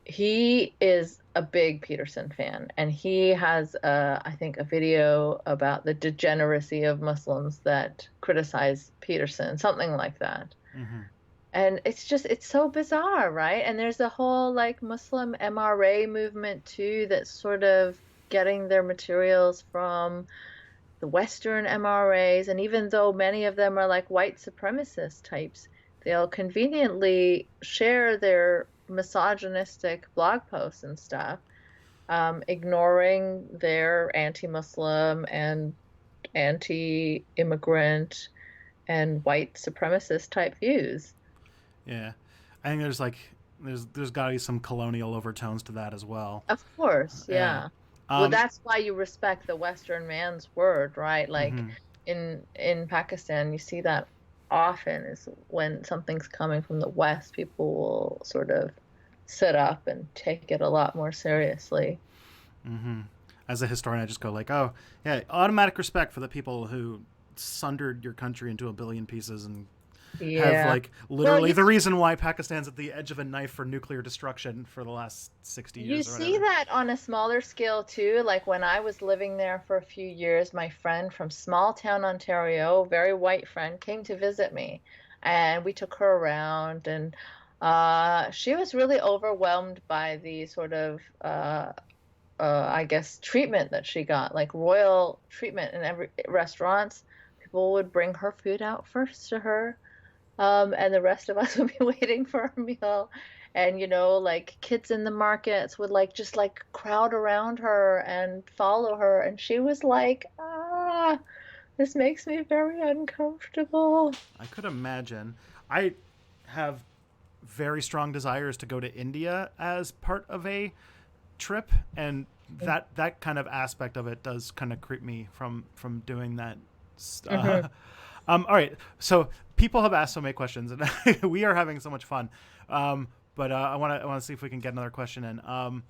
He is a big Peterson fan, and he has, I think, a video about the degeneracy of Muslims that criticize Peterson, something like that. Mm-hmm. And it's so bizarre, right? And there's a whole like Muslim MRA movement too that's sort of getting their materials from the Western MRAs, and even though many of them are like white supremacist types, they'll conveniently share their misogynistic blog posts and stuff, ignoring their anti-Muslim and anti-immigrant and white supremacist type views. Yeah, I think there's got to be some colonial overtones to that as well. Of course, yeah. Well, that's why you respect the Western man's word, right? Like in Pakistan, you see that often is when something's coming from the West, people will sort of sit up and take it a lot more seriously. Mm-hmm. As a historian, I just go like, oh, yeah, automatic respect for the people who sundered your country into a billion pieces and have like literally the reason why Pakistan's at the edge of a knife for nuclear destruction for the last 60 years. You see that on a smaller scale too. Like when I was living there for a few years, my friend from small town Ontario, very white friend, came to visit me, and we took her around, and she was really overwhelmed by the sort of I guess treatment that she got, like royal treatment in every restaurants. People would bring her food out first to her. And the rest of us would be waiting for a meal. And, like kids in the markets would just crowd around her and follow her. And she was like, this makes me very uncomfortable. I could imagine. I have very strong desires to go to India as part of a trip. And that kind of aspect of it does kind of creep me from doing that. All right. So people have asked so many questions, and we are having so much fun. But I want to see if we can get another question in.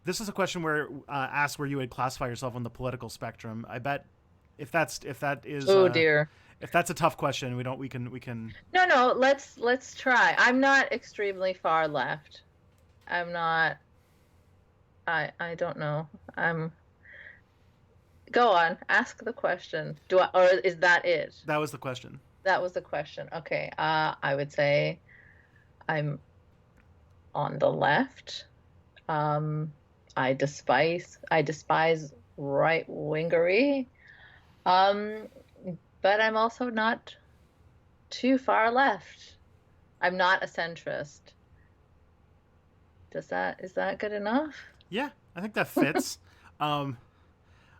This is a question where asked where you would classify yourself on the political spectrum. I bet if that is oh dear, if that's a tough question, we can. No. Let's try. I'm not extremely far left. I'm not. I don't know. Go on. Ask the question. Or is that it? That was the question. That was the question. Okay. I would say I'm on the left. I despise right wingery. But I'm also not too far left. I'm not a centrist. Is that good enough? Yeah, I think that fits.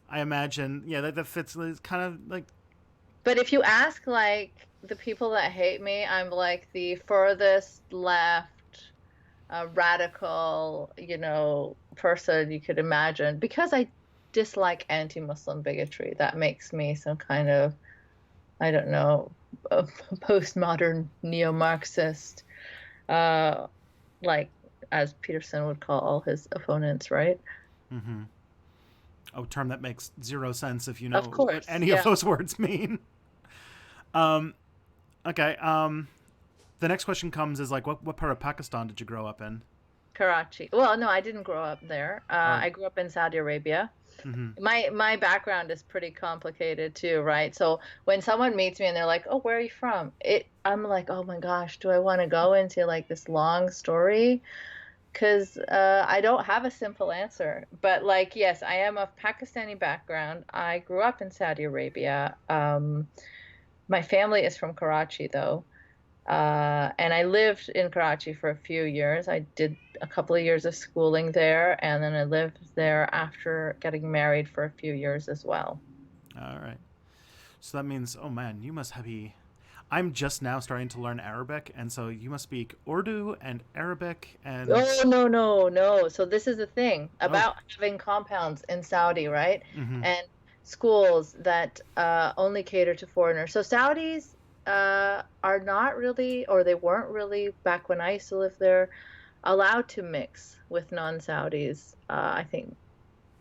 I imagine, that fits. It's kind of like. But if you ask like the people that hate me, I'm like the furthest left, radical, person you could imagine, because I dislike anti-Muslim bigotry. That makes me some kind of, I don't know, a postmodern neo-Marxist, like as Peterson would call all his opponents, right? Mm-hmm. A term that makes zero sense if you know what any of those words mean. Okay. The next question comes is like, what part of Pakistan did you grow up in? Karachi. Well, no, I didn't grow up there. I grew up in Saudi Arabia. Mm-hmm. My background is pretty complicated too, right? So when someone meets me and they're like, "Oh, where are you from?" I'm like, "Oh my gosh, do I want to go into like this long story?" Because I don't have a simple answer. But like, yes, I am of Pakistani background. I grew up in Saudi Arabia. My family is from Karachi, though. And I lived in Karachi for a few years. I did a couple of years of schooling there, and then I lived there after getting married for a few years as well. All right. So that means, oh man, you must be. I'm just now starting to learn Arabic, and so you must speak Urdu and Arabic and. Oh, no, no, no. So this is the thing Oh. about having compounds in Saudi, right? Mm-hmm. And schools that only cater to foreigners. So Saudis are not really, or they weren't really back when I used to live there, allowed to mix with non-Saudis. I think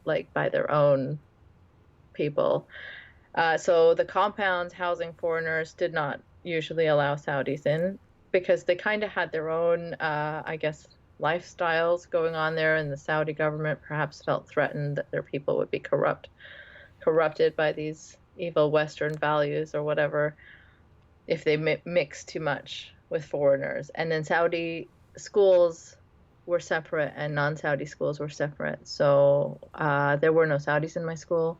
like by their own people. So the compounds housing foreigners did not usually allow Saudis in because they kind of had their own, I guess, lifestyles going on there, and the Saudi government perhaps felt threatened that their people would be corrupted by these evil Western values or whatever if they mix too much with foreigners. And then Saudi schools were separate and non-Saudi schools were separate. So there were no Saudis in my school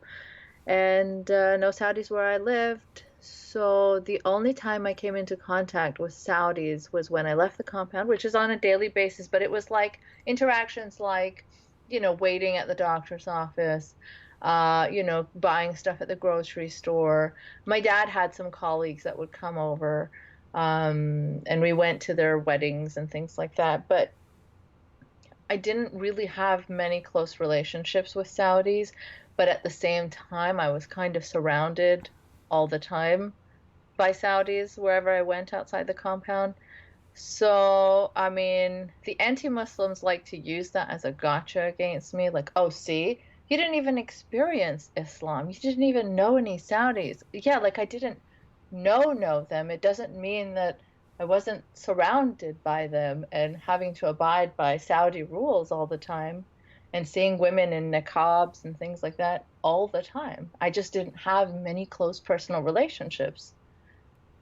and no Saudis where I lived. So the only time I came into contact with Saudis was when I left the compound, which is on a daily basis, but it was like interactions like, waiting at the doctor's office, buying stuff at the grocery store. My dad had some colleagues that would come over, and we went to their weddings and things like that. But I didn't really have many close relationships with Saudis, but at the same time, I was kind of surrounded all the time by Saudis wherever I went outside the compound. So, I mean, the anti-Muslims like to use that as a gotcha against me. Like, oh, see, you didn't even experience Islam. You didn't even know any Saudis. Yeah, like I didn't know them. It doesn't mean that I wasn't surrounded by them and having to abide by Saudi rules all the time and seeing women in niqabs and things like that all the time. I just didn't have many close personal relationships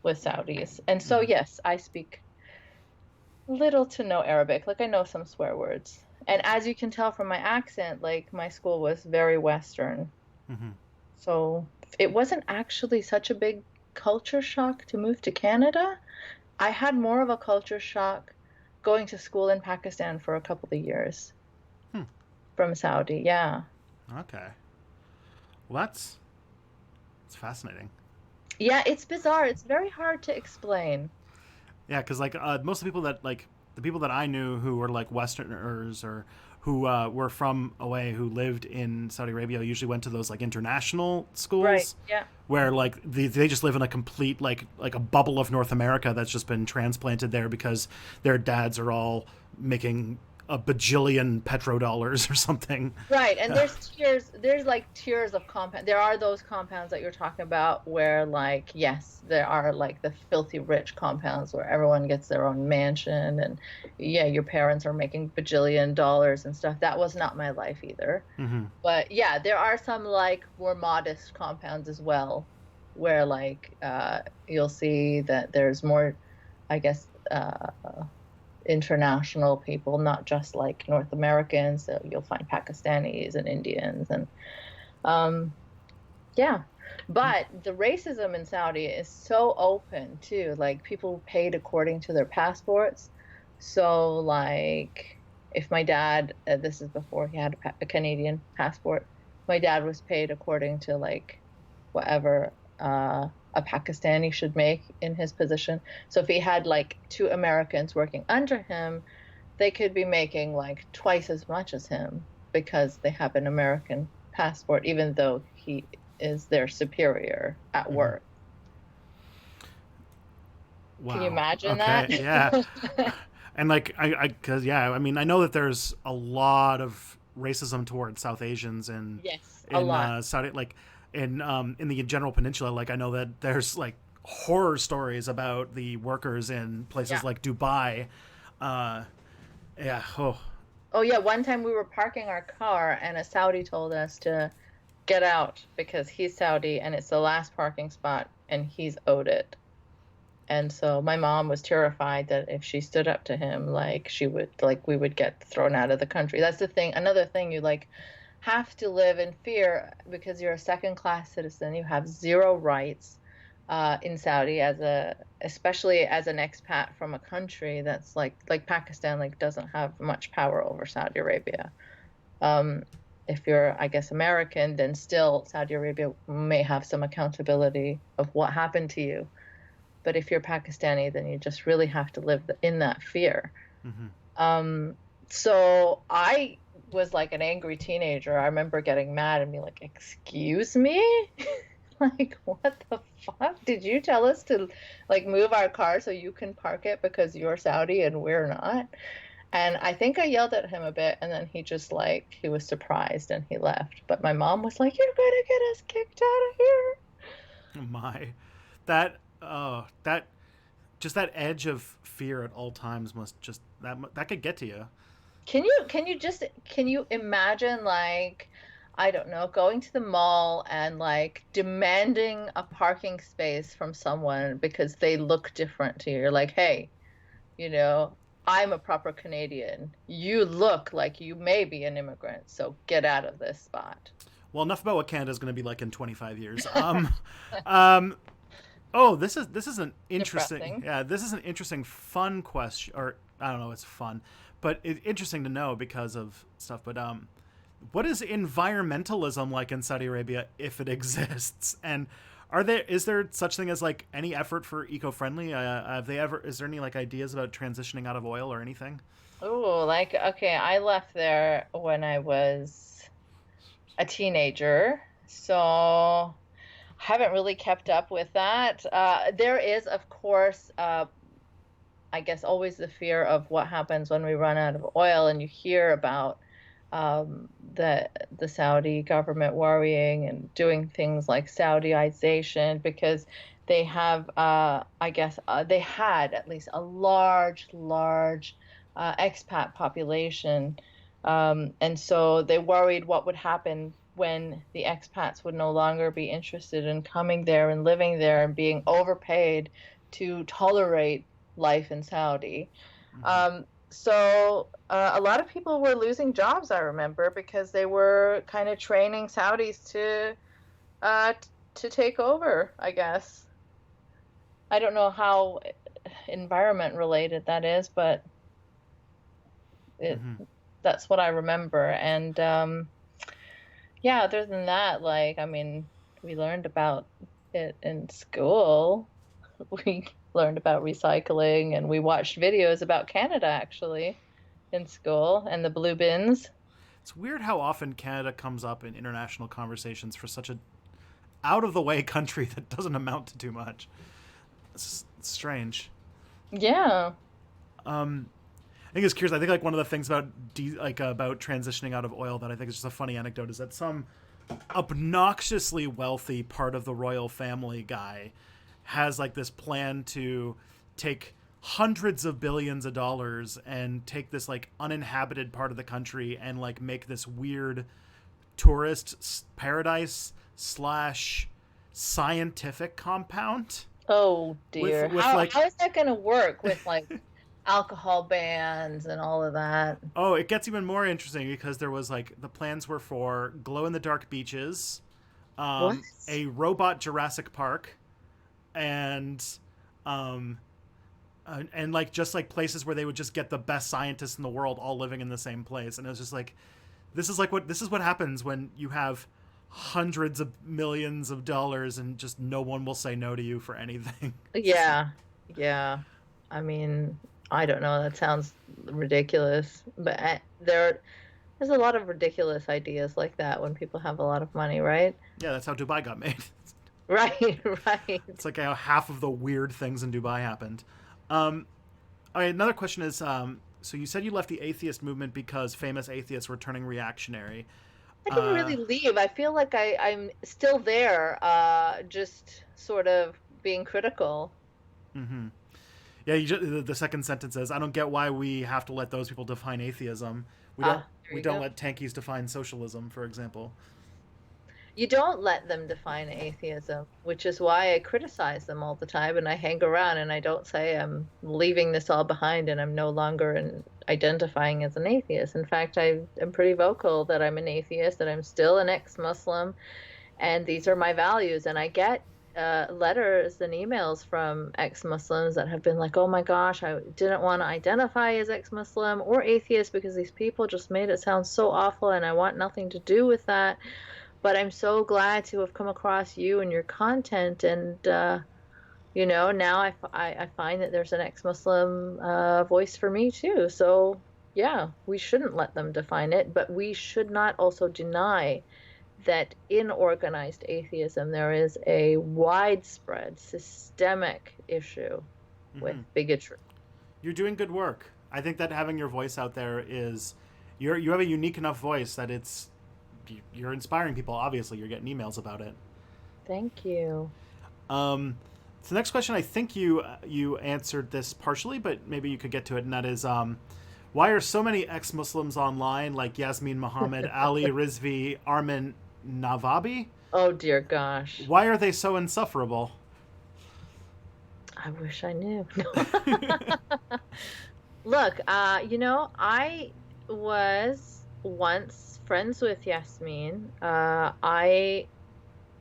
with Saudis. And so, yes, I speak little to no Arabic. Like, I know some swear words. And as you can tell from my accent, like, my school was very Western. Mm-hmm. So it wasn't actually such a big culture shock to move to Canada. I had more of a culture shock going to school in Pakistan for a couple of years from Saudi. Yeah. Okay. Well, that's fascinating. Yeah, it's bizarre. It's very hard to explain. Yeah, because like most of the people that like the people that I knew who were like Westerners or who were from away who lived in Saudi Arabia usually went to those like international schools, Right. Yeah. where like they just live in a complete like a bubble of North America that's just been transplanted there because their dads are all making a bajillion petrodollars or something. Right, and there's like tiers of compound. There are those compounds that you're talking about where like yes, there are like the filthy rich compounds where everyone gets their own mansion and yeah, your parents are making bajillion dollars and stuff. That was not my life either. Mm-hmm. But yeah, there are some like more modest compounds as well where like you'll see that there's more, I guess, international people, not just like North Americans. So you'll find Pakistanis and Indians and yeah. But the racism in Saudi is so open too. Like people paid according to their passports. So like if my dad, this is before he had a Canadian passport, my dad was paid according to like whatever a Pakistani should make in his position. So if he had like two Americans working under him, they could be making like twice as much as him because they have an American passport, even though he is their superior at work. Wow. Can you imagine Okay, that? Yeah. And like because yeah, I mean I know that there's a lot of racism towards South Asians and Yes, a lot. Saudi like in the general peninsula. Like I know that there's like horror stories about the workers in places like Dubai. Yeah. Oh yeah, one time we were parking our car and a Saudi told us to get out because he's Saudi and it's the last parking spot and he's owed it. And so my mom was terrified that if she stood up to him, like she would, like we would get thrown out of the country. That's the thing. Another thing, you like have to live in fear because you're a second-class citizen. You have zero rights in Saudi especially as an expat from a country that's like Pakistan, like doesn't have much power over Saudi Arabia. if you're, I guess, American, then still Saudi Arabia may have some accountability of what happened to you. But if you're Pakistani, then you just really have to live in that fear. Hmm. So I was like an angry teenager. I remember getting mad and being like, "Excuse me?" Like, what the fuck? Did you tell us to like move our car so you can park it because you're Saudi and we're not? And I think I yelled at him a bit, and then he just like he was surprised and he left. But my mom was like, "You're gonna get us kicked out of here." My, that that just that edge of fear at all times must just that could get to you. Can you imagine like I don't know, going to the mall and like demanding a parking space from someone because they look different to you. You're like, "Hey, you know, I'm a proper Canadian. You look like you may be an immigrant, so get out of this spot." Well, enough about what Canada's going to be like in 25 years. Um, oh, this is an interesting. Depressing. Yeah, this is an interesting, fun question, or I don't know, it's fun, but interesting to know because of stuff. But what is environmentalism like in Saudi Arabia if it exists? And is there such thing as like any effort for eco-friendly? Have they ever? Is there any like ideas about transitioning out of oil or anything? Oh, like okay, I left there when I was a teenager, so haven't really kept up with that. There is, of course, I guess always the fear of what happens when we run out of oil, and you hear about the Saudi government worrying and doing things like Saudiization because they have, I guess, they had at least a large expat population, and so they worried what would happen when the expats would no longer be interested in coming there and living there and being overpaid to tolerate life in Saudi. Hmm. So a lot of people were losing jobs, I remember, because they were kind of training Saudis to take over, I guess. I don't know how environment related that is, but it Hmm. that's what I remember. And yeah, other than that, like, I mean, we learned about it in school. We learned about recycling and we watched videos about Canada actually in school and the blue bins. It's weird how often Canada comes up in international conversations for such a out of the way country that doesn't amount to too much. It's strange. Yeah. I think it's curious. I think like one of the things about about transitioning out of oil that I think is just a funny anecdote is that some obnoxiously wealthy part of the royal family guy has like this plan to take hundreds of billions of dollars and take this like uninhabited part of the country and like make this weird tourist paradise slash scientific compound Oh dear. with How like how is that going to work with like alcohol bans and all of that? oh, it gets even more interesting because there was like the plans were for glow in the dark beaches, What? a robot Jurassic Park, and like just like places where they would just get the best scientists in the world all living in the same place, and it was just like this is what happens when you have hundreds of millions of dollars and just no one will say no to you for anything. Yeah. Yeah. I mean, I don't know. That sounds ridiculous, but there's a lot of ridiculous ideas like that when people have a lot of money, right? Yeah, that's how Dubai got made. Right, right. It's like how half of the weird things in Dubai happened. Um, all right, another question is so you said you left the atheist movement because famous atheists were turning reactionary. I didn't Uh, really leave. I feel like I'm still there, just sort of being critical. mm-hmm. Yeah, the second sentence is, "I don't get why we have to let those people define atheism. We don't. There We you don't go. let tankies define socialism, for example." You don't let them define atheism, which is why I criticize them all the time and I hang around and I don't say I'm leaving this all behind and I'm no longer identifying as an atheist. In fact, I am pretty vocal that I'm an atheist, that I'm still an ex-Muslim, and these are my values. And I get letters and emails from ex-Muslims that have been like, oh my gosh, I didn't want to identify as ex-Muslim or atheist because these people just made it sound so awful and I want nothing to do with that. But I'm so glad to have come across you and your content. And, now I find that there's an ex-Muslim voice for me too. So, yeah, we shouldn't let them define it, but we should not also deny that in organized atheism there is a widespread systemic issue with bigotry. You're doing good work. I think that having your voice out there is you have a unique enough voice that you're inspiring people. Obviously, you're getting emails about it. Thank you. So the next question, I think you answered this partially, but maybe you could get to it, and that is, why are so many ex-Muslims online, like Yasmin Mohammed, Ali Rizvi, Armin Navabi? Oh dear gosh. Why are they so insufferable? I wish I knew. Look, I was once friends with Yasmin. I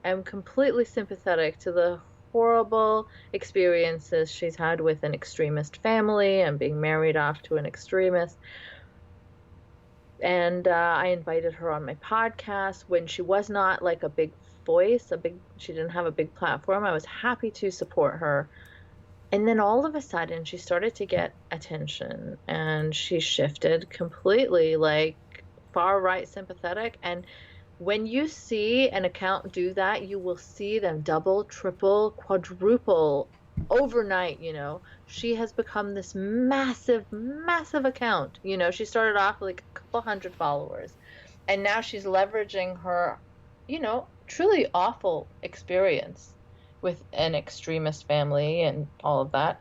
am completely sympathetic to the horrible experiences she's had with an extremist family and being married off to an extremist. And I invited her on my podcast when she was not like a big voice, she didn't have a big platform. I was happy to support her. And then all of a sudden she started to get attention and she shifted completely, like far right sympathetic. And when you see an account do that, you will see them double, triple, quadruple overnight. She has become this massive, massive account. She started off with like a couple hundred followers, and now she's leveraging her, truly awful experience with an extremist family and all of that,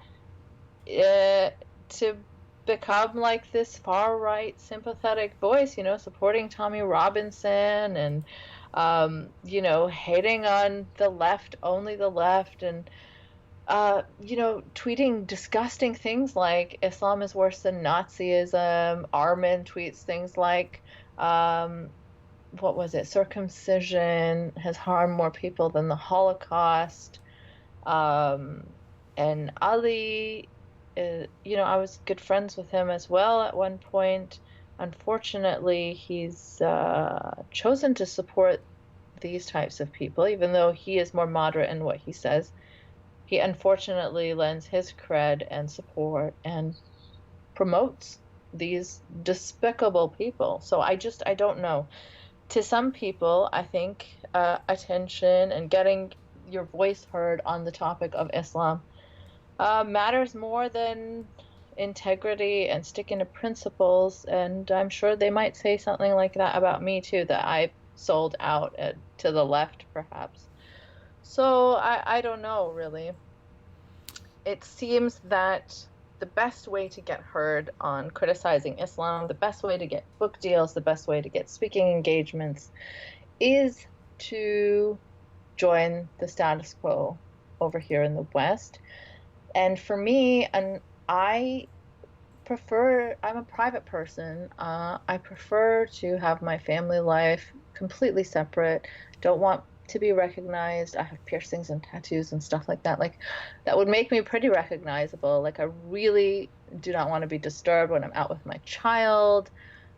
to become like this far right sympathetic voice, supporting Tommy Robinson and, hating on the left, only the left, and, tweeting disgusting things like Islam is worse than Nazism. Armin tweets things like, what was it? Circumcision has harmed more people than the Holocaust. And Ali, I was good friends with him as well at one point. Unfortunately, he's chosen to support these types of people, even though he is more moderate in what he says. He unfortunately lends his cred and support and promotes these despicable people. So I don't know. To some people, I think attention and getting your voice heard on the topic of Islam matters more than integrity and sticking to principles. And I'm sure they might say something like that about me too, that I've sold out to the left perhaps. So I don't know, really. It seems that the best way to get heard on criticizing Islam, the best way to get book deals, the best way to get speaking engagements is to join the status quo over here in the West. And for me, I'm a private person. I prefer to have my family life completely separate. Don't want to be recognized. I have piercings and tattoos and stuff like that. Like, that would make me pretty recognizable. Like, I really do not want to be disturbed when I'm out with my child.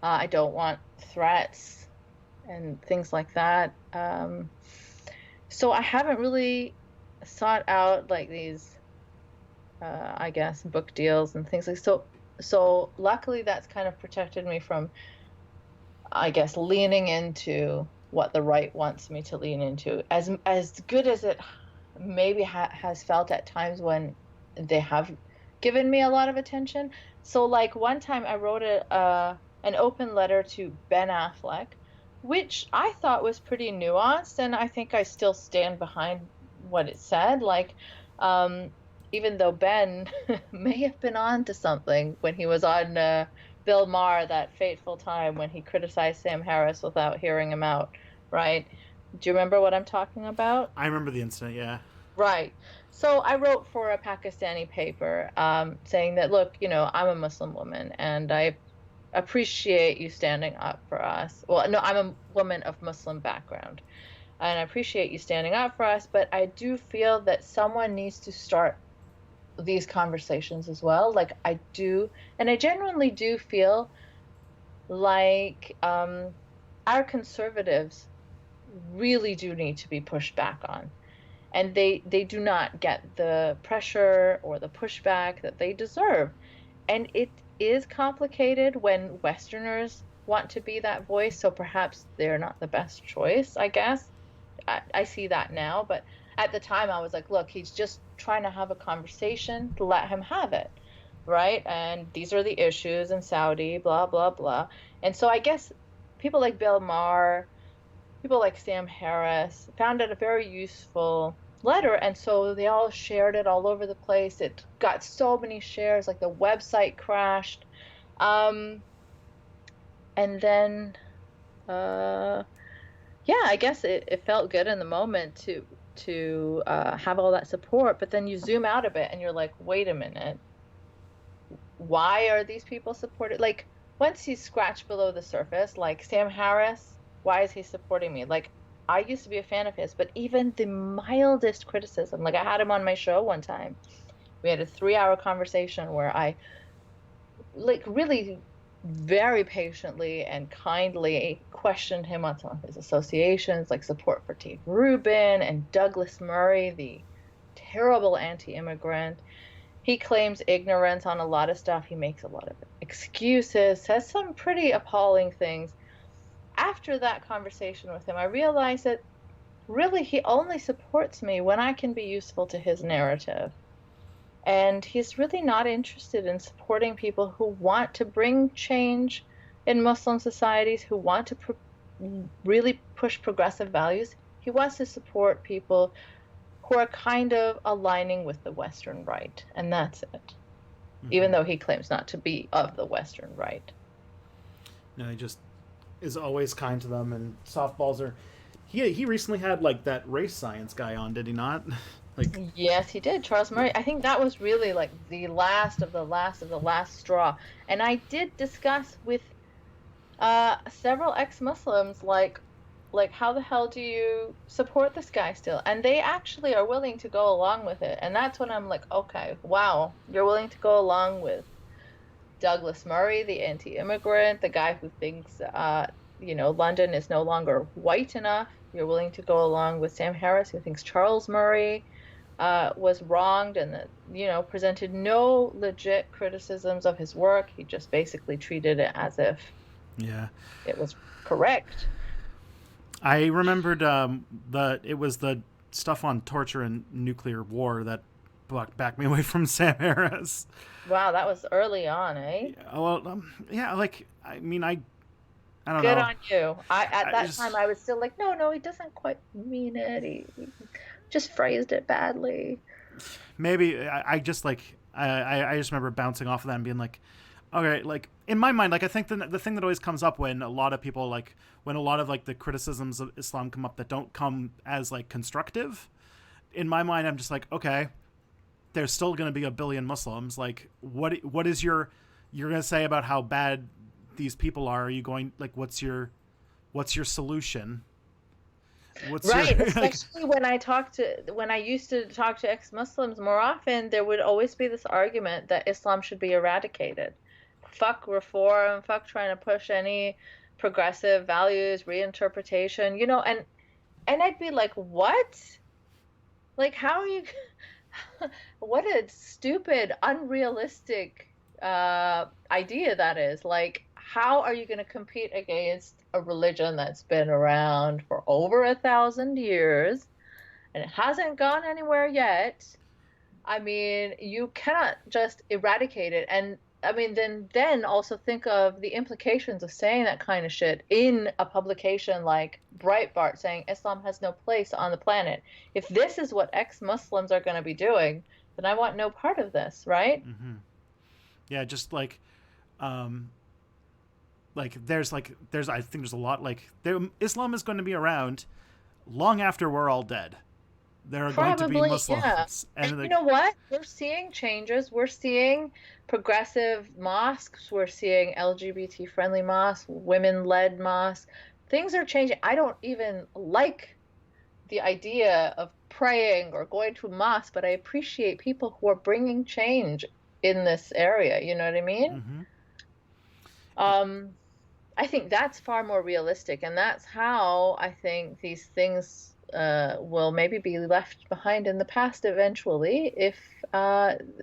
I don't want threats and things like that. So I haven't really sought out like these, I guess, book deals and things like so luckily that's kind of protected me from, I guess, leaning into what the right wants me to lean into. As good as it maybe has felt at times when they have given me a lot of attention. So like one time I wrote an open letter to Ben Affleck, which I thought was pretty nuanced, and I think I still stand behind what it said. Like, even though Ben may have been on to something when he was on Bill Maher that fateful time when he criticized Sam Harris without hearing him out, right? Do you remember what I'm talking about? I remember the incident, yeah. Right. So I wrote for a Pakistani paper saying that, look, I'm a Muslim woman and I appreciate you standing up for us. Well, no, I'm a woman of Muslim background. and I appreciate you standing up for us, but I do feel that someone needs to start these conversations as well. Like I do, and I genuinely do feel like our conservatives really do need to be pushed back on. And they do not get the pressure or the pushback that they deserve. And it is complicated when Westerners want to be that voice, so perhaps they're not the best choice, I guess. I see that now, but at the time I was like, look, he's just trying to have a conversation, to let him have it, right? And these are the issues in Saudi, blah, blah, blah. And so I guess people like Bill Maher, people like Sam Harris found it a very useful letter, and so they all shared it all over the place. It got so many shares, like the website crashed. And then yeah, I guess it felt good in the moment to have all that support, but then you zoom out a bit and you're like, wait a minute, why are these people supported? Like, once you scratch below the surface, like Sam Harris, why is he supporting me? Like, I used to be a fan of his, but even the mildest criticism, like I had him on my show one time. We had a 3-hour conversation where I like really very patiently and kindly questioned him on some of his associations, like support for Tate Rubin and Douglas Murray, the terrible anti-immigrant. He claims ignorance on a lot of stuff. He makes a lot of excuses, says some pretty appalling things. After that conversation with him, I realized that really he only supports me when I can be useful to his narrative. And he's really not interested in supporting people who want to bring change in Muslim societies, who want to really push progressive values. He wants to support people who are kind of aligning with the Western right, and that's it. Mm-hmm. Even though he claims not to be of the Western right. No, he just is always kind to them, and softballs are... He recently had, like, that race science guy on, did he not? Like, yes, he did, Charles Murray. I think that was really like the last of the last of the last straw. And I did discuss with several ex-Muslims like how the hell do you support this guy still? And they actually are willing to go along with it. And that's when I'm like, okay, wow, you're willing to go along with Douglas Murray, the anti-immigrant, the guy who thinks London is no longer white enough. You're willing to go along with Sam Harris, who thinks Charles Murray was wronged and that, presented no legit criticisms of his work. He just basically treated it as if it was correct. I remembered it was the stuff on torture and nuclear war that backed me away from Sam Harris. Wow, that was early on, eh? Well, like, I mean, I don't know. Good on you. At that time, I was still like, no, he doesn't quite mean it. He just phrased it badly. Maybe I just like I just remember bouncing off of that and being like, okay, like in my mind, like I think the thing that always comes up when a lot of people when a lot of like the criticisms of Islam come up that don't come as like constructive, in my mind I'm just like, okay, there's still going to be a billion Muslims. Like what is you're going to say about how bad these people are? Are you going like what's your solution? Right, especially when I used to talk to ex-Muslims more often, there would always be this argument that Islam should be eradicated. Fuck reform, fuck trying to push any progressive values, reinterpretation, and I'd be like, what? Like, how are you what a stupid, unrealistic idea that is. Like, how are you going to compete against a religion that's been around for over 1,000 years and it hasn't gone anywhere yet? I mean, you cannot just eradicate it. And I mean, then also think of the implications of saying that kind of shit in a publication like Breitbart saying Islam has no place on the planet. If this is what ex-Muslims are going to be doing, then I want no part of this, right? Mm-hmm. Yeah, just like there's I think there's a lot Islam is going to be around long after we're all dead. There are going to be Muslims. Yeah. And you know what? We're seeing changes. We're seeing progressive mosques. We're seeing LGBT friendly mosques, women led mosques. Things are changing. I don't even like the idea of praying or going to mosque, but I appreciate people who are bringing change in this area. You know what I mean? Mm-hmm. Um, I think that's far more realistic, and that's how I think these things will maybe be left behind in the past eventually if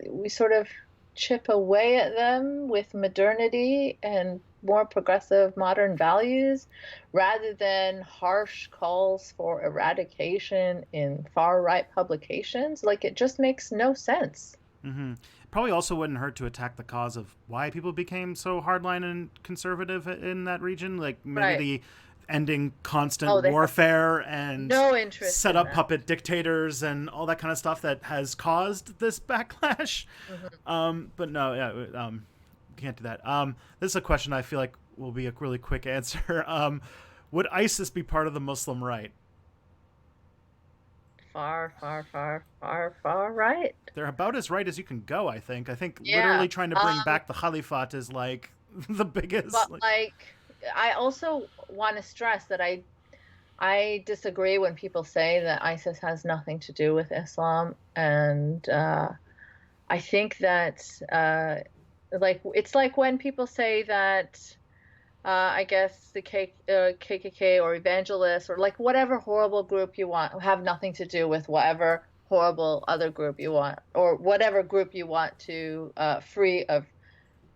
we sort of chip away at them with modernity and more progressive modern values rather than harsh calls for eradication in far right publications. Like, it just makes no sense. Mm-hmm. Probably also wouldn't hurt to attack the cause of why people became so hardline and conservative in that region. Like maybe Right. the ending constant Oh, they have warfare and no interest set in up that. puppet dictators and all that kind of stuff that has caused this backlash. Mhm. But no, yeah, can't do that. This is a question I feel like will be a really quick answer. Would ISIS be part of the Muslim right? Far, far, far, far, far right. They're about as right as you can go, I think. I think Yeah. literally trying to bring back the Caliphate is like the biggest. But like, I also want to stress that I disagree when people say that ISIS has nothing to do with Islam, and I think that like it's like when people say that I guess the KKK or evangelists or like whatever horrible group you want have nothing to do with whatever horrible other group you want or whatever group you want to free of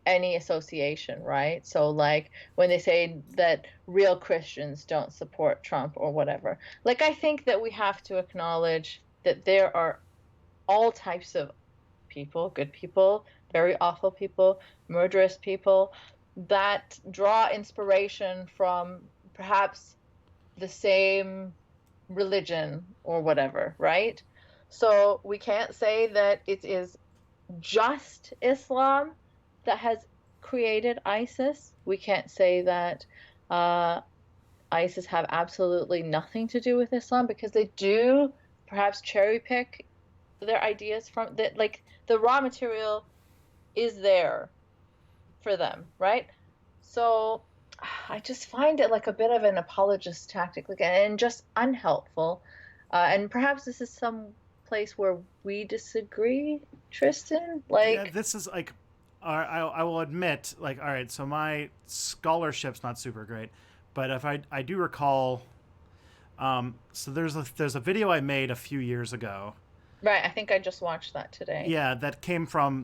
any association, right? So, like when they say that real Christians don't support Trump or whatever, like I think that we have to acknowledge that there are all types of people, good people, very awful people, murderous people, that draw inspiration from perhaps the same religion or whatever, right? So we can't say that it is just Islam that has created ISIS. We can't say that uh, ISIS have absolutely nothing to do with Islam because they do perhaps cherry pick their ideas from that. Like the raw material is there for them, right? So I just find it like a bit of an apologist tactic, like, and just unhelpful. And perhaps this is some place where we disagree, Tristan. Yeah, Like, this is like, I will admit, like, all right, so my scholarship's not super great, but if I do recall, so there's a video I made a few years ago. right, I think I just watched that today. Yeah, that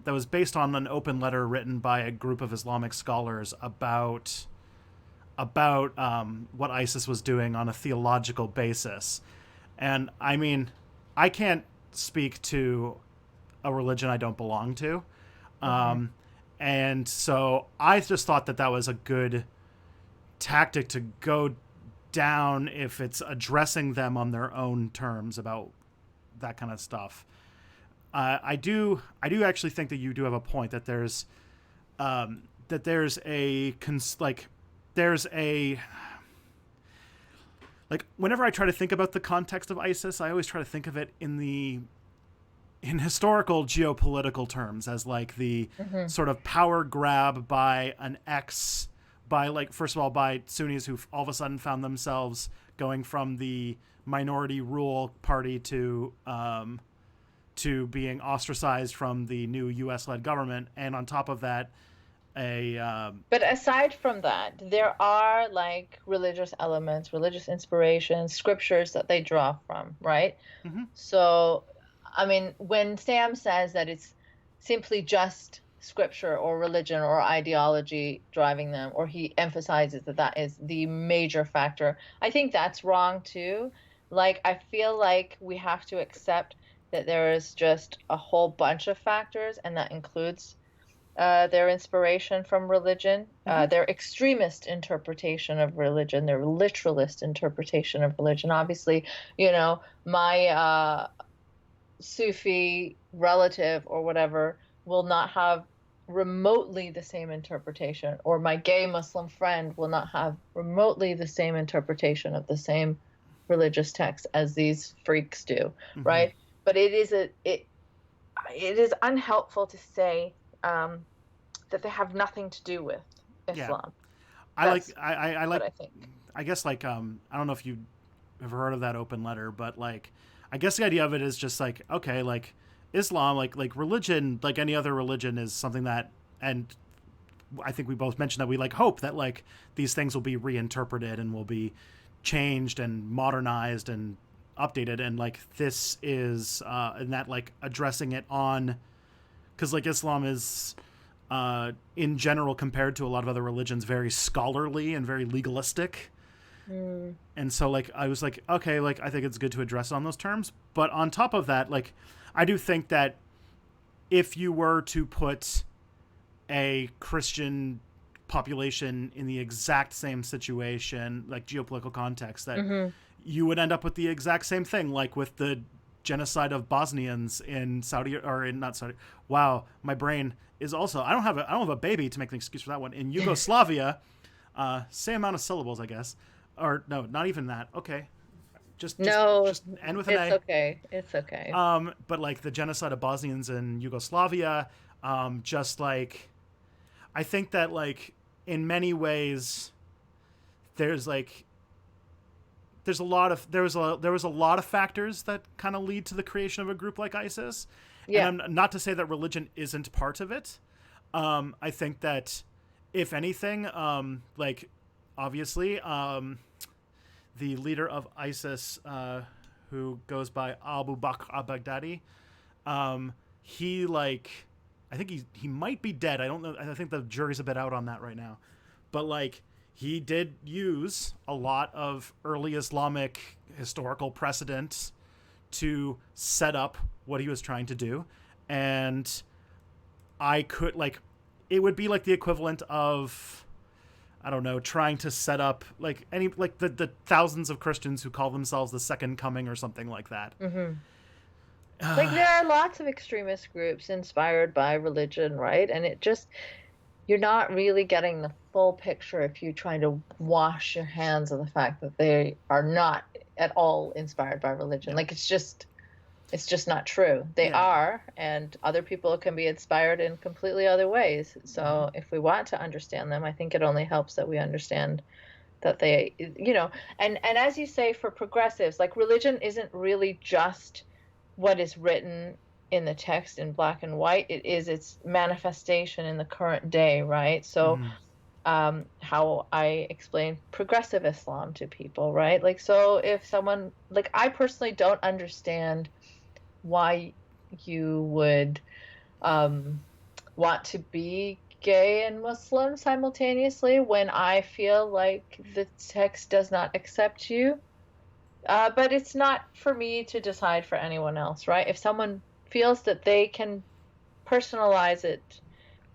was based on an open letter written by a group of Islamic scholars about what ISIS was doing on a theological basis. And I mean, I can't speak to a religion I don't belong to. Hmm. And so I just thought that that was a good tactic to go down if it's addressing them on their own terms about that kind of stuff. I do actually think that you do have a point that that there's a like whenever I try to think about the context of ISIS, I always try to think of it in historical geopolitical terms as like the Hmm. sort of power grab by by like first of all by Sunnis who all of a sudden found themselves going from the minority rule party to being ostracized from the new U.S. led government, and on top of that, a But aside from that, there are like religious elements, religious inspirations, scriptures that they draw from, right? mhm, So, I mean, when Sam says that it's simply just scripture or religion or ideology driving them, or he emphasizes that that is the major factor, I think that's wrong too. Like, I feel like we have to accept that there is just a whole bunch of factors, and that includes their inspiration from religion, mhm, their extremist interpretation of religion, their literalist interpretation of religion. Obviously, my Sufi relative or whatever will not have remotely the same interpretation, or my gay Muslim friend will not have remotely the same interpretation of the same religious text as these freaks do, mhm. right? But it is unhelpful to say that they have nothing to do with Yeah, Islam. I like That's I what like I think. I guess like I don't know if you have heard of that open letter, but like, I guess the idea of it is just like, okay, like Islam, like religion, like any other religion, is something that, and I think we both mentioned that we like hope that like these things will be reinterpreted and will be changed and modernized and updated, and like this is and that like addressing it on, because like Islam is in general, compared to a lot of other religions, very scholarly and very legalistic. And so like I was like, okay, like I think it's good to address it on those terms. But on top of that, like I do think that if you were to put a Christian population in the exact same situation, like geopolitical context, that you would end up with the exact same thing, like with the genocide of Bosnians in Saudi, or in not Saudi. Wow, my brain is also, I don't have a baby to make an excuse for that one. In Yugoslavia, same amount of syllables, I guess, or no, not even that. Okay, just end with an A. It's okay. It's okay. But like the genocide of Bosnians in Yugoslavia, just like, I think that like in many ways, there was a lot of factors that kind of lead to the creation of a group like ISIS. Yeah. And I'm not to say that religion isn't part of it. I think that if anything, like obviously, the leader of ISIS, who goes by Abu Bakr al-Baghdadi, he like, I think he might be dead. I don't know. I think the jury's a bit out on that right now. But like, he did use a lot of early Islamic historical precedent to set up what he was trying to do. And I could like, it would be like the equivalent of, I don't know, trying to set up like the thousands of Christians who call themselves the Second Coming or something like that. Like there are lots of extremist groups inspired by religion, right? And it just, you're not really getting the full picture if you try to wash your hands of the fact that they are not at all inspired by religion. Like it's just not true. They are, and other people can be inspired in completely other ways. So if we want to understand them, I think it only helps that we understand that they, you know, and as you say, for progressives, like religion isn't really just what is written in the text in black and white. It is its manifestation in the current day, right? So how I explain progressive Islam to people, right? Like, so if someone, like I personally don't understand why you would want to be gay and Muslim simultaneously when I feel like the text does not accept you. But it's not for me to decide for anyone else, right? If someone feels that they can personalize it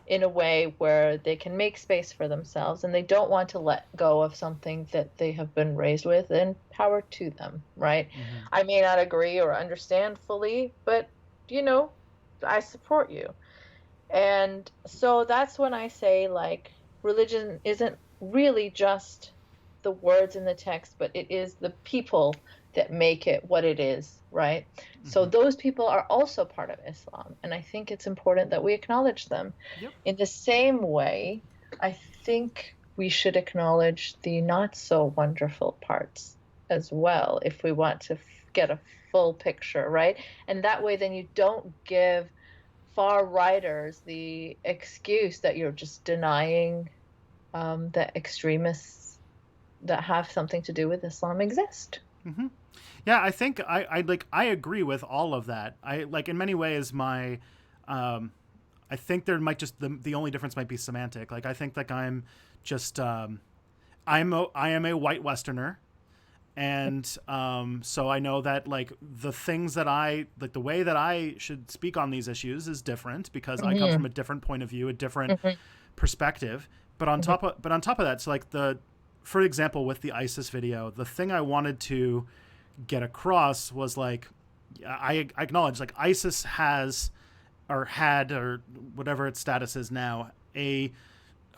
in a way where they can make space for themselves and they don't want to let go of something that they have been raised with, then power to them, right? I may not agree or understand fully, but, you know, I support you. And so that's when I say, like, religion isn't really just the words in the text, but it is the people that make it what it is, right? So those people are also part of Islam, and I think it's important that we acknowledge them. In the same way, I think we should acknowledge the not so wonderful parts as well if we want to get a full picture, right? And that way then you don't give far righters the excuse that you're just denying that extremists that have something to do with Islam exist. Yeah, I think I agree with all of that. I like in many ways my I think there might just the only difference might be semantic. Like I think like I'm just I am a white Westerner, and so I know that like the things that I like, the way that I should speak on these issues is different because I come from a different point of view, a different perspective. But on top of that, so like for example, with the ISIS video, the thing I wanted to get across was like, I acknowledge like ISIS has or had or whatever its status is now a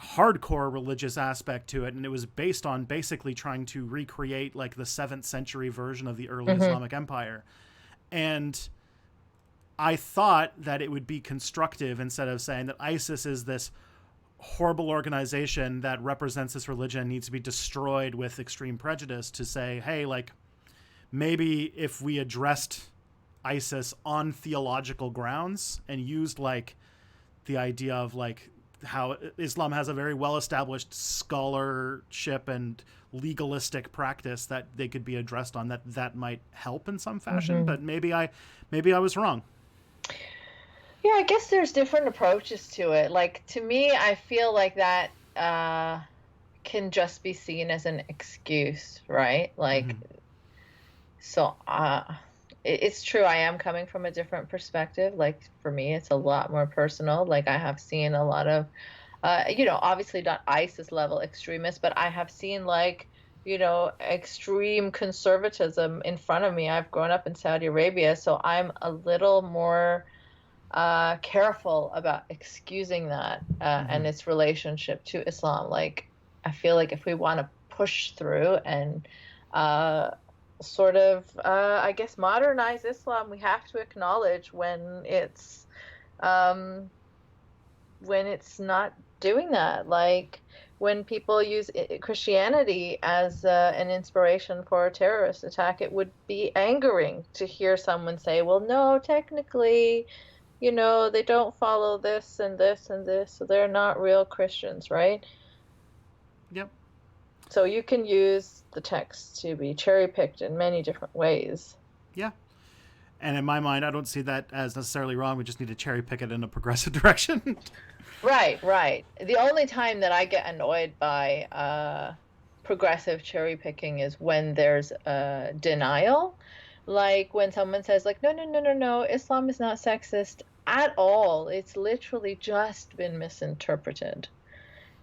hardcore religious aspect to it, and it was based on basically trying to recreate like the 7th century version of the early Islamic Empire. And I thought that it would be constructive, instead of saying that ISIS is this horrible organization that represents this religion, needs to be destroyed with extreme prejudice, to say, hey, like, maybe if we addressed ISIS on theological grounds and used like the idea of like how Islam has a very well-established scholarship and legalistic practice that they could be addressed on, that might help in some fashion. But maybe I was wrong. Yeah, I guess there's different approaches to it. Like, to me, I feel like that can just be seen as an excuse, right? Like, so it's true. I am coming from a different perspective. Like, for me, it's a lot more personal. Like, I have seen a lot of, obviously not ISIS level extremists, but I have seen like, extreme conservatism in front of me. I've grown up in Saudi Arabia, so I'm a little more careful about excusing that and its relationship to Islam. Like, I feel like if we want to push through and sort of, I guess, modernize Islam, we have to acknowledge when it's not doing that. Like, when people use Christianity as an inspiration for a terrorist attack, it would be angering to hear someone say, well, no, technically, they don't follow this and this and this, so they're not real Christians, right? Yep. So you can use the text to be cherry-picked in many different ways. Yeah. And in my mind, I don't see that as necessarily wrong. We just need to cherry-pick it in a progressive direction. Right. The only time that I get annoyed by progressive cherry-picking is when there's denial. Like when someone says, like, no, Islam is not sexist at all. It's literally just been misinterpreted.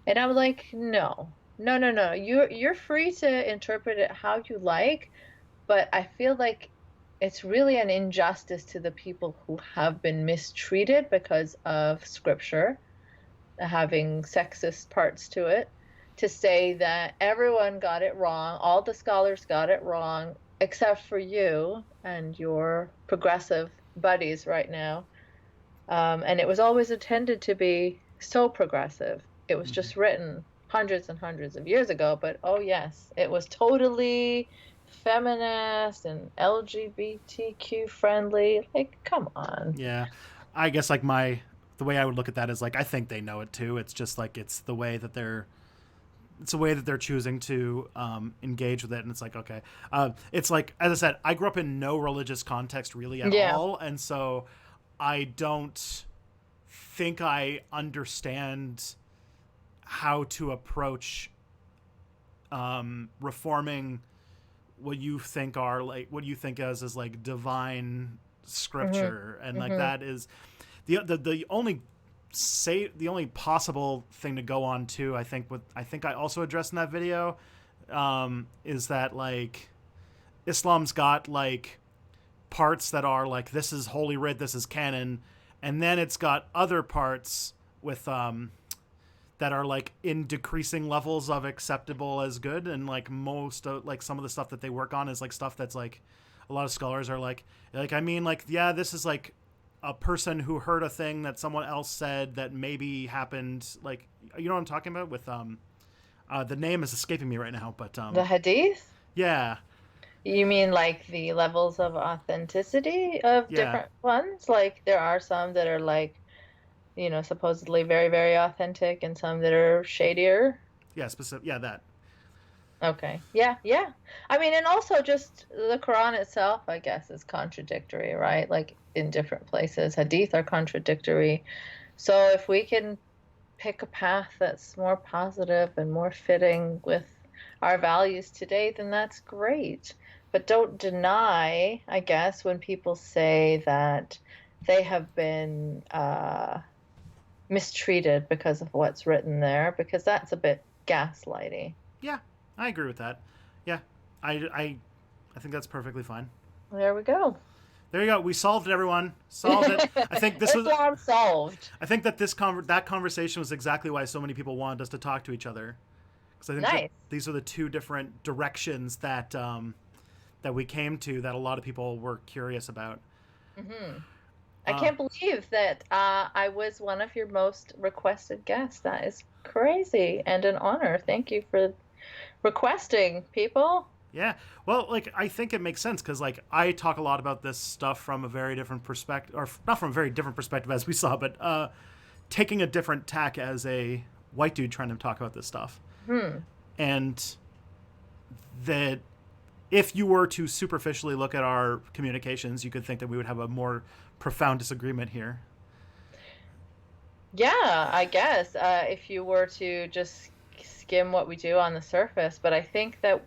And I'm like, no. You're free to interpret it how you like, but I feel like it's really an injustice to the people who have been mistreated because of scripture having sexist parts to it, to say that everyone got it wrong, all the scholars got it wrong, except for you and your progressive buddies right now. And it was always intended to be so progressive. It was just written hundreds and hundreds of years ago, but oh yes, it was totally feminist and LGBTQ friendly. Like, come on. Yeah. I guess like the way I would look at that is like, I think they know it too. It's just like, it's the way that they're choosing to engage with it. And it's like, okay. It's like, as I said, I grew up in no religious context really at all. And so I don't think I understand how to approach reforming what you think as like divine scripture. And like that is the only possible thing to go on too, I think I also addressed in that video, is that like Islam's got like parts that are like, this is Holy Writ, this is canon, and then it's got other parts with that are like in decreasing levels of acceptable as good, and like most of like some of the stuff that they work on is like stuff that's like a lot of scholars are like I mean, like, yeah, this is like a person who heard a thing that someone else said that maybe happened, like, you know what I'm talking about with the name is escaping me right now, but the hadith? Yeah. You mean like the levels of authenticity of different ones? Like there are some that are like, supposedly very, very authentic, and some that are shadier. Yeah, specific. Yeah, that. Okay. Yeah. I mean, and also just the Quran itself, I guess, is contradictory, right? Like in different places, hadith are contradictory. So if we can pick a path that's more positive and more fitting with our values today, then that's great. But don't deny, I guess, when people say that they have been mistreated because of what's written there, because that's a bit gaslighty. Yeah, I agree with that. Yeah, I think that's perfectly fine. There we go. There you go. We solved it, everyone. Solved it. I think this was solved. I think that that conversation was exactly why so many people wanted us to talk to each other, because I think that these are the two different directions that that we came to that a lot of people were curious about. I can't believe that I was one of your most requested guests. That is crazy and an honor. Thank you for requesting, people. Yeah. Well, like I think it makes sense because like I talk a lot about this stuff from a very different perspective, or not from a very different perspective as we saw, but taking a different tack as a white dude trying to talk about this stuff, Hmm. and that if you were to superficially look at our communications, you could think that we would have a more profound disagreement here. Yeah, I guess if you were to just skim what we do on the surface, but I think that,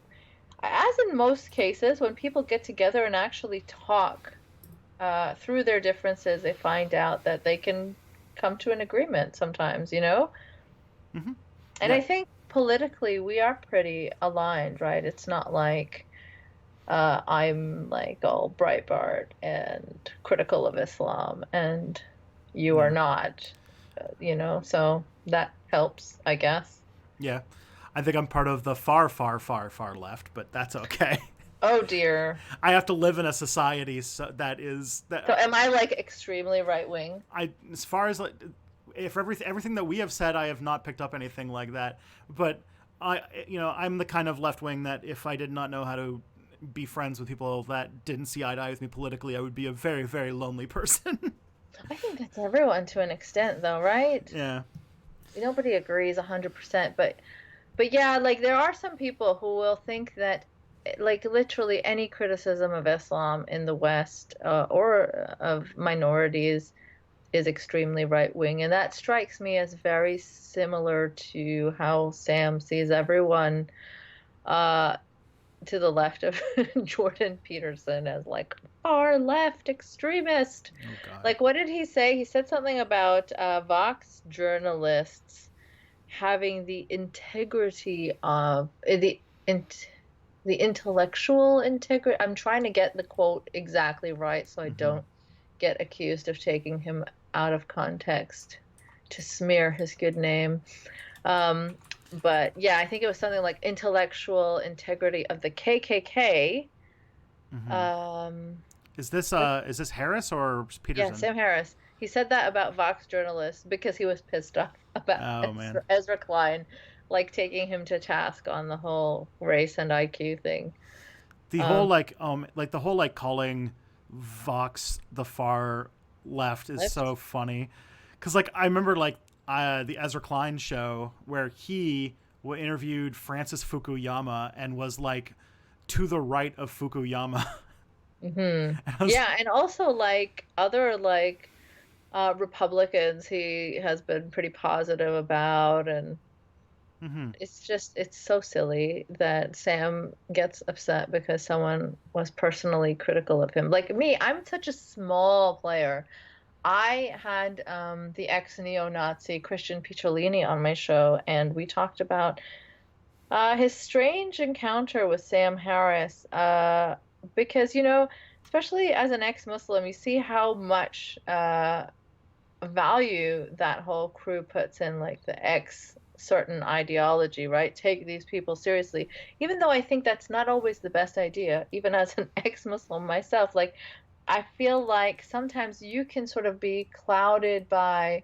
as in most cases, when people get together and actually talk through their differences, they find out that they can come to an agreement sometimes, you know? Hmm. And Yeah. I think politically we are pretty aligned, right? It's not like I'm like all Breitbart and critical of Islam and you are Yeah. not, you know? So that helps, I guess. Yeah. I think I'm part of the far, far, far, far left, but that's okay. Oh dear. I have to live in a society that is So that am I like extremely right wing? I as far as like if everything that we have said, I have not picked up anything like that. But I'm the kind of left wing that if I did not know how to be friends with people that didn't see eye to eye with me politically, I would be a very, very lonely person. I think that's everyone to an extent though, right? Yeah. Nobody agrees 100%, but yeah, like there are some people who will think that like literally any criticism of Islam in the West or of minorities is extremely right wing, and that strikes me as very similar to how Sam sees everyone uh, to the left of Jordan Peterson as like far left extremist. Oh God. Like, what did he say? He said something about Vox journalists having the integrity of the intellectual integrity. I'm trying to get the quote exactly right so I Hmm. don't get accused of taking him out of context to smear his good name. Um, but yeah, I think it was something like intellectual integrity of the KKK. Hmm. Um, Is this Harris or yeah, Peterson? Sam Harris. He said that about Vox journalists because he was pissed off about Oh man. Ezra Klein, like taking him to task on the whole race and IQ thing. The whole Um, like the whole like calling Vox the far left is left. so funny because like I remember like the Ezra Klein show where he interviewed Francis Fukuyama and was like to the right of Fukuyama. Hmm. And I was Yeah, and also like other like Republicans he has been pretty positive about, and mm-hmm. it's so silly that Sam gets upset because someone was personally critical of him. Like me, I'm such a small player. I had the ex neo-Nazi Christian Picciolini on my show, and we talked about his strange encounter with Sam Harris. Because, you know, especially as an ex-Muslim, you see how much value that whole crew puts in, like the ex certain ideology, right? Take these people seriously. Even though I think that's not always the best idea, even as an ex-Muslim myself, like I feel like sometimes you can sort of be clouded by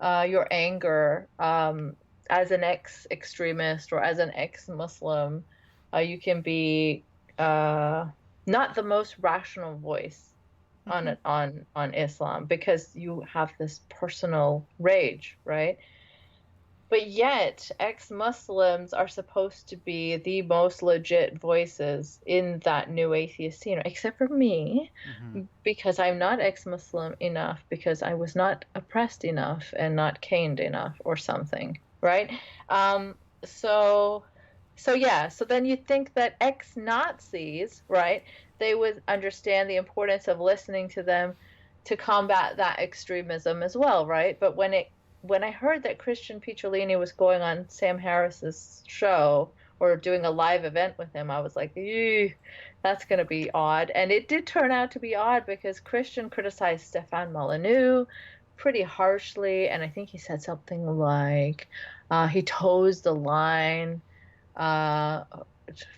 your anger as an ex-extremist or as an ex-Muslim. You can be uh, not the most rational voice on Mm-hmm. on Islam because you have this personal rage, right? But yet, ex-Muslims are supposed to be the most legit voices in that new atheist scene, except for me, Mm-hmm. because I'm not ex-Muslim enough, because I was not oppressed enough and not caned enough or something, right? Um, so, so yeah, so then you think that ex-Nazis, right, they would understand the importance of listening to them to combat that extremism as well, right? But when I heard that Christian Picciolini was going on Sam Harris's show or doing a live event with him, I was like, ew, that's going to be odd. And it did turn out to be odd because Christian criticized Stefan Molyneux pretty harshly. And I think he said something like he toes the line uh,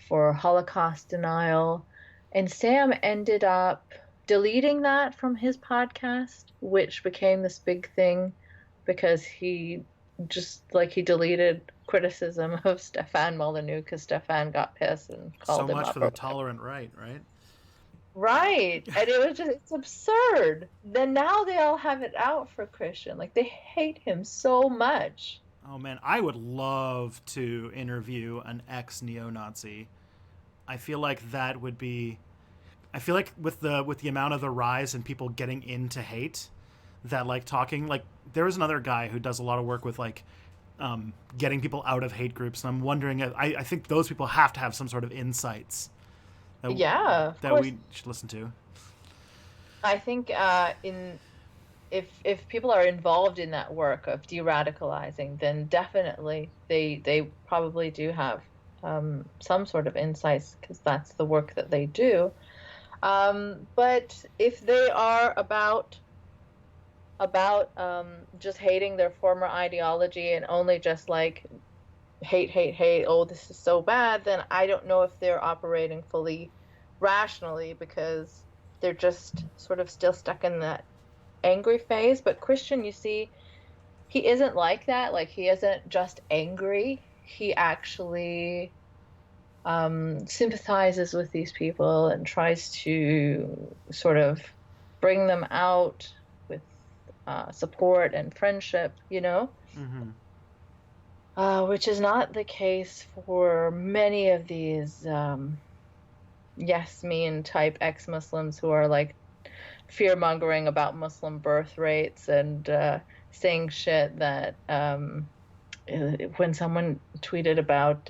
for Holocaust denial. And Sam ended up deleting that from his podcast, which became this big thing because he just like he deleted criticism of Stefan Molyneux because Stefan got pissed and So called him much up for or the whatever. tolerant right, right? Right. And it was just, it's absurd. Then now they all have it out for Christian. Like they hate him so much. Oh man, I would love to interview an ex neo-Nazi. I feel like that would be. I feel like with the amount of the rise and people getting into hate, that like talking like there was another guy who does a lot of work with like getting people out of hate groups, and I'm wondering. I think those people have to have some sort of insights that Yeah, of that course. we should listen to. I think in if people are involved in that work of de-radicalizing, then definitely they probably do have some sort of insights because that's the work that they do. But if they are about just hating their former ideology and only just like hate, hate, hate, oh, this is so bad, then I don't know if they're operating fully rationally because they're just sort of still stuck in that angry phase. But Christian, you see, he isn't like that. Like he isn't just angry. He actually sympathizes with these people and tries to sort of bring them out with support and friendship, you know, Mm-hmm. which is not the case for many of these yes mean type ex-Muslims who are like fear mongering about Muslim birth rates and saying shit that when someone tweeted about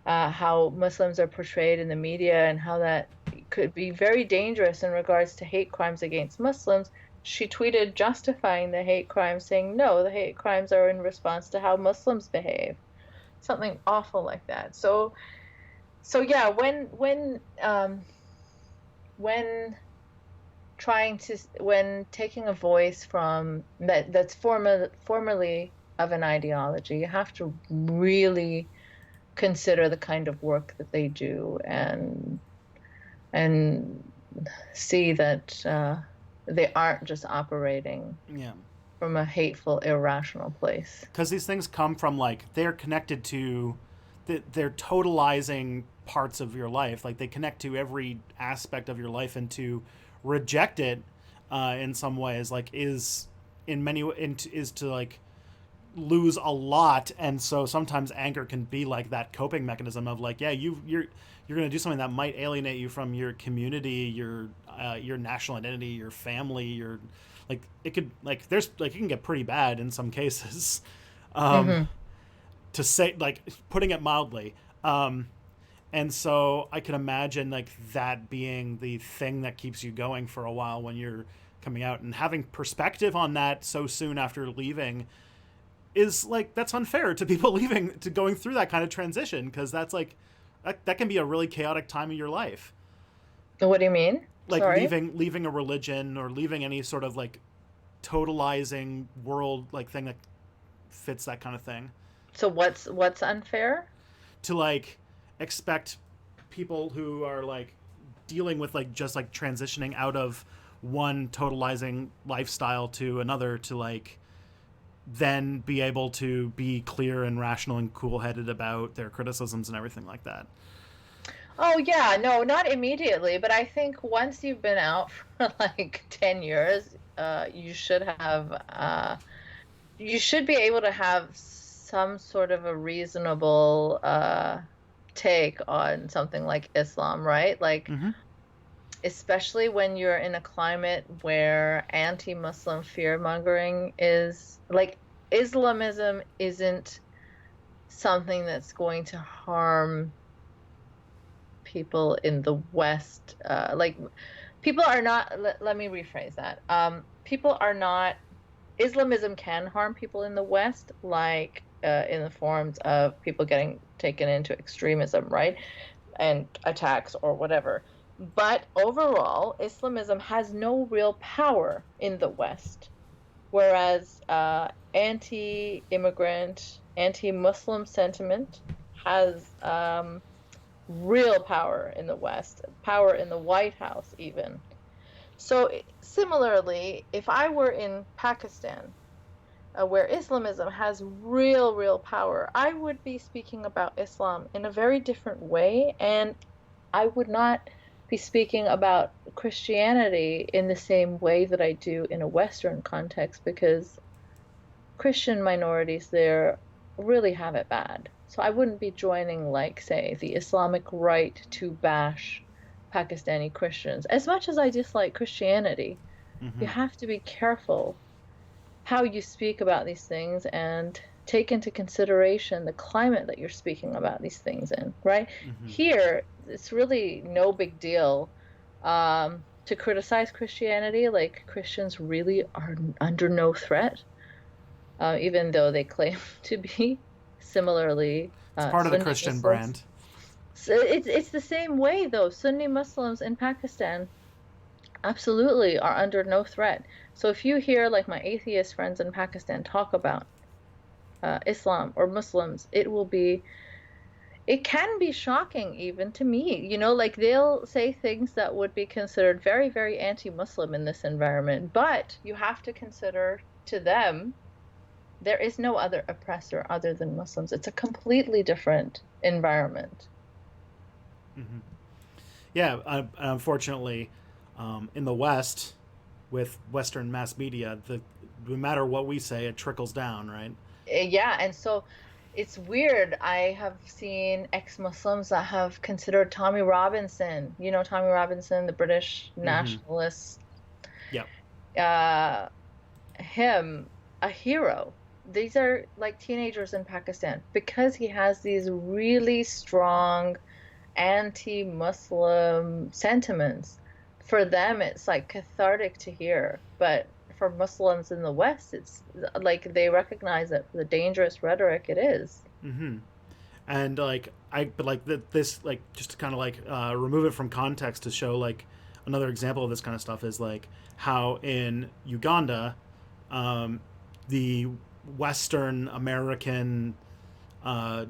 how Muslims are portrayed in the media and how that could be very dangerous in regards to hate crimes against Muslims, she tweeted justifying the hate crimes, saying, no, the hate crimes are in response to how Muslims behave. Something awful like that. So yeah, when when taking a voice from that's formerly of an ideology, you have to really consider the kind of work that they do and see that they aren't just operating Yeah, from a hateful, irrational place. because these things come from like they're connected to they're totalizing parts of your life, like they connect to every aspect of your life, and to reject it in some ways like is in many is to like lose a lot. And so sometimes anger can be like that coping mechanism of like, yeah, you're going to do something that might alienate you from your community, your national identity, your family, your like it could like there's like it can get pretty bad in some cases. um Hmm. to say like putting it mildly. And so I can imagine like that being the thing that keeps you going for a while when you're coming out, and having perspective on that so soon after leaving is like that's unfair to people leaving to going through that kind of transition, because that's like that can be a really chaotic time of your life, What do you mean? like Sorry. leaving a religion or leaving any sort of like totalizing world like thing that fits that kind of thing, So what's unfair? to like expect people who are like dealing with like just like transitioning out of one totalizing lifestyle to another to like then be able to be clear and rational and cool-headed about their criticisms and everything like that. Oh yeah, no, not immediately, but I think once you've been out for like 10 years, you should be able to have some sort of a reasonable take on something like Islam, right? Like Mm-hmm. especially when you're in a climate where anti-Muslim fear-mongering is like Islamism isn't something that's going to harm people in the West. Like people are not, let me rephrase that. People are not, Islamism can harm people in the West, like in the forms of people getting taken into extremism, right? And attacks or whatever. But overall, Islamism has no real power in the West, whereas anti-immigrant, anti-Muslim sentiment has real power in the West, power in the White House even. So similarly, if I were in Pakistan, where Islamism has real power, I would be speaking about Islam in a very different way, and I would not be speaking about Christianity in the same way that I do in a Western context, because Christian minorities there really have it bad. So I wouldn't be joining, like, say, the Islamic right to bash Pakistani Christians. As much as I dislike Christianity, you Mm-hmm. have to be careful how you speak about these things and take into consideration the climate that you're speaking about these things in, right? Mm-hmm. Here, it's really no big deal to criticize Christianity. Like, Christians really are under no threat, even though they claim to be. Similarly, It's part of the Sunni Christian Muslims. brand. So it's the same way though. Sunni Muslims in Pakistan absolutely are under no threat. So if you hear like my atheist friends in Pakistan talk about Islam or Muslims, it can be shocking even to me. Like, they'll say things that would be considered very anti-Muslim in this environment, but you have to consider, to them, there is no other oppressor other than Muslims. It's a completely different environment. Mm-hmm. Yeah, unfortunately, in the West, with Western mass media, no matter what we say, it trickles down, right? Yeah, and so it's weird. I have seen ex-Muslims that have considered Tommy Robinson, Tommy Robinson, the British Mm-hmm. nationalist, Yep. uh, him a hero. These are like teenagers in Pakistan because he has these really strong anti-Muslim sentiments. For them, it's like cathartic to hear, but for Muslims in the West, it's like they recognize it for the dangerous rhetoric it is. Mm-hmm. And but like this, like, just to kind of like remove it from context to show like another example of this kind of stuff is like how in Uganda, um, the Western American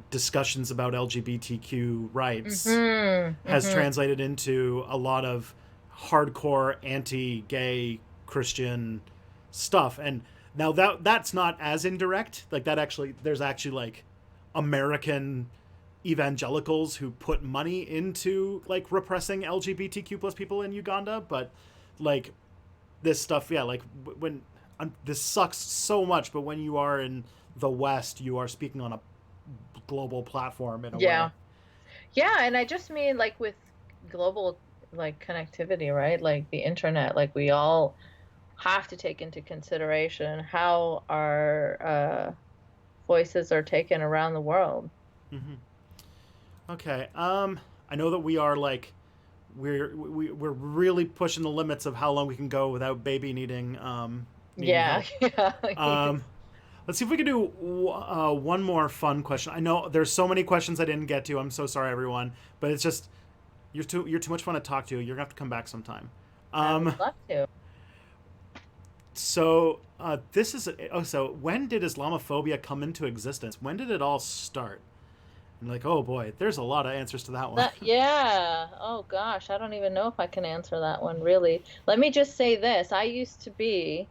discussions about LGBTQ rights Hmm. has Hmm. translated into a lot of hardcore anti-gay Christian stuff. And now that's not as indirect. Like, that actually, there's actually like American evangelicals who put money into like repressing LGBTQ plus people in Uganda, but like this stuff, yeah, like when this sucks so much, but when you are in the West, you are speaking on a global platform in a way. Yeah. Yeah, and I just mean like with global like connectivity, right? Like the internet, like we all have to take into consideration how our voices are taken around the world. Mm-hmm. Okay. I know that we are like we're really pushing the limits of how long we can go without baby needing Yeah, help. yeah. Um, let's see if we can do one more fun question. I know there's so many questions I didn't get to. I'm so sorry, everyone, but it's just you're too much fun to talk to. You're gonna have to come back sometime. I would Um, love to. so this is so when did Islamophobia come into existence? When did it all start? And like, oh boy, there's a lot of answers to that one. Yeah. Oh gosh, I don't even know if I can answer that one really. Let me just say this. I used to be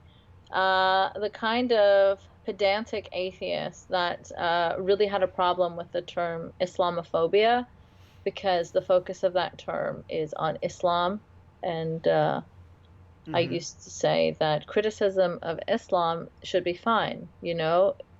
the kind of pedantic atheist that really had a problem with the term Islamophobia, because the focus of that term is on Islam. And I Mm-hmm. used to say that criticism of Islam should be fine.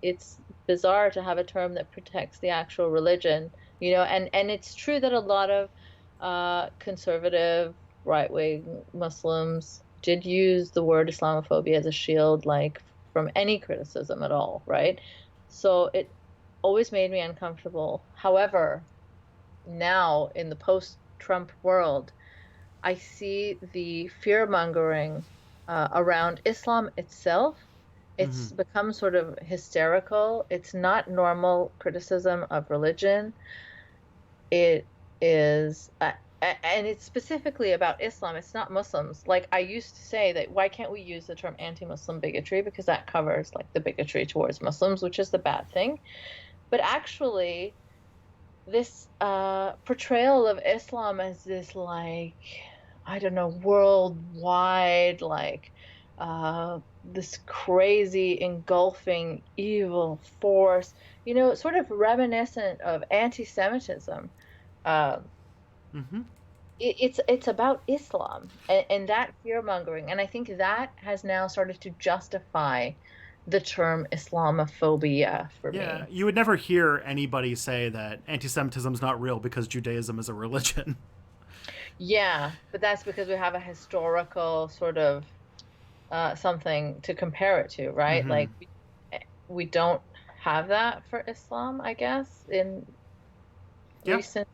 It's bizarre to have a term that protects the actual religion, and it's true that a lot of conservative right-wing Muslims did use the word Islamophobia as a shield, like, from any criticism at all, right? So it always made me uncomfortable. However, now in the post-Trump world, I see the fear mongering around Islam itself. Mm-hmm. It's become sort of hysterical. It's not normal criticism of religion. It is, and it's specifically about Islam. It's not Muslims. Like, I used to say that why can't we use the term anti-Muslim bigotry, because that covers like the bigotry towards Muslims, which is the bad thing. But actually, this portrayal of Islam as this, like, I don't know, worldwide, like, this crazy, engulfing, evil force, you know, sort of reminiscent of anti-Semitism. Uh, Mm-hmm. it's about Islam and that fear mongering, and I think that has now started to justify the term Islamophobia for Yeah, me. you would never hear anybody say that anti-Semitism is not real because Judaism is a religion. Yeah, but that's because we have a historical sort of something to compare it to, right? Mm-hmm. Like we don't have that for Islam, I guess, in Yeah. recent.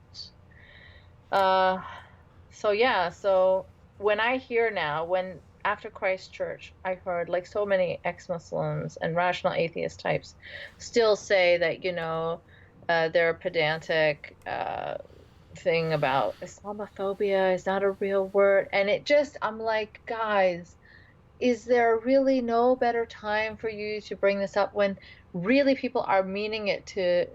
Uh, so yeah, so when I hear now, when after Christchurch, I heard like so many ex-Muslims and rational atheist types still say that, you know, their pedantic thing about Islamophobia is not a real word. And it just, I'm like, guys, is there really no better time for you to bring this up when really people are meaning it to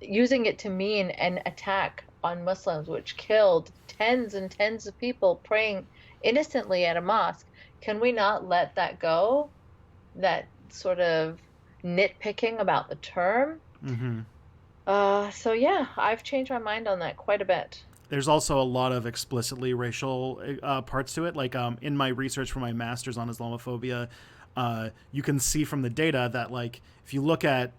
using it to mean an attack on Muslims, which killed tens and tens of people praying innocently at a mosque? Can we not let that go? That sort of nitpicking about the term? Mm-hmm. So yeah, I've changed my mind on that quite a bit. There's also a lot of explicitly racial parts to it. Like in my research for my master's on Islamophobia, you can see from the data that like if you look at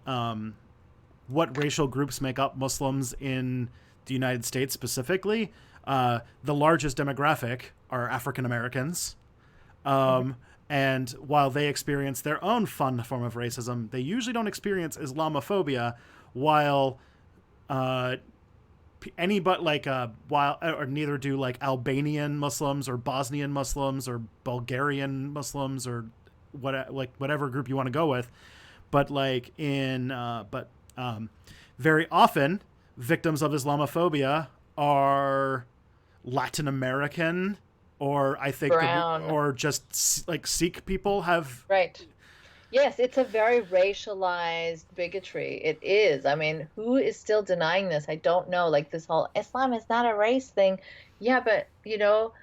what racial groups make up Muslims in the United States specifically, the largest demographic are African Americans. Mhm. And while they experience their own fun form of racism, they usually don't experience Islamophobia. While any but like while or neither do like Albanian Muslims or Bosnian Muslims or Bulgarian Muslims or what like whatever group you want to go with, but like in very often victims of Islamophobia are Latin American or I think Brown, or just like Sikh people have. right. Yes, it's a very racialized bigotry. It is. I mean, who is still denying this? I don't know. Like this whole Islam is not a race thing. Yeah, but you know,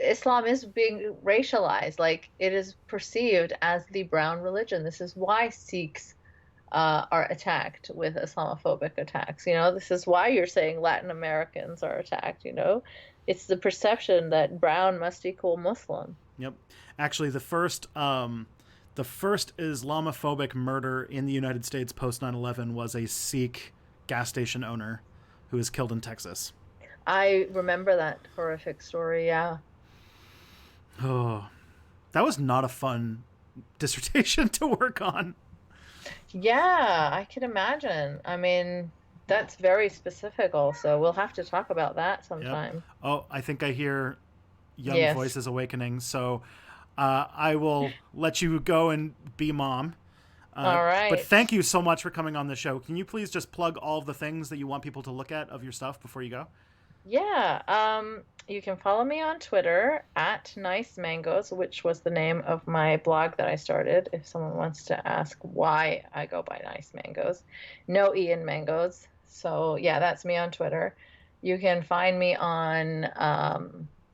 Islam is being racialized. Like it is perceived as the brown religion. This is why Sikhs are attacked with Islamophobic attacks. You know, this is why you're saying Latin Americans are attacked. You know, it's the perception that brown must equal Muslim. Yep. Actually, the first Islamophobic murder in the United States post 9/11 was a Sikh gas station owner who was killed in Texas. I remember that horrific story. Yeah. Oh, that was not a fun dissertation to work on. Yeah, I can imagine. I mean, that's very specific also. We'll have to talk about that Yep. sometime. Oh, I think I hear young Yes. voices awakening. So I will let you go and be mom. All But right. thank you so much for coming on the show. Can you please just plug all of the things that you want people to look at of your stuff before you go? Yeah. You can follow me on Twitter at Nice Mangoes, which was the name of my blog that I started. If someone wants to ask why I go by Nice Mangoes, no E in mangoes. So yeah, that's me on Twitter. You can find me on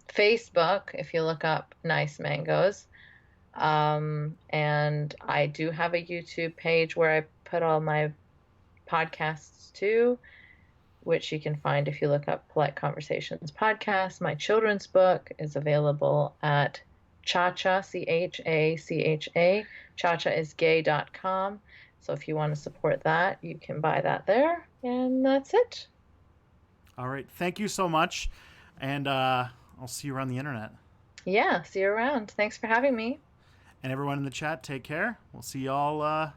Facebook if you look up Nice Mangoes. And I do have a YouTube page where I put all my podcasts too, which you can find if you look up Polite Conversations podcast. My children's book is available at Chacha, Chacha, chachaisgay.com. So if you want to support that, you can buy that there. And that's it. All right. Thank you so much. And I'll see you around the internet. Yeah, see you around. Thanks for having me. And everyone in the chat, take care. We'll see y'all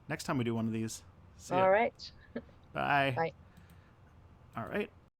next time we do one of these. See ya. All right. Bye. Bye. All right.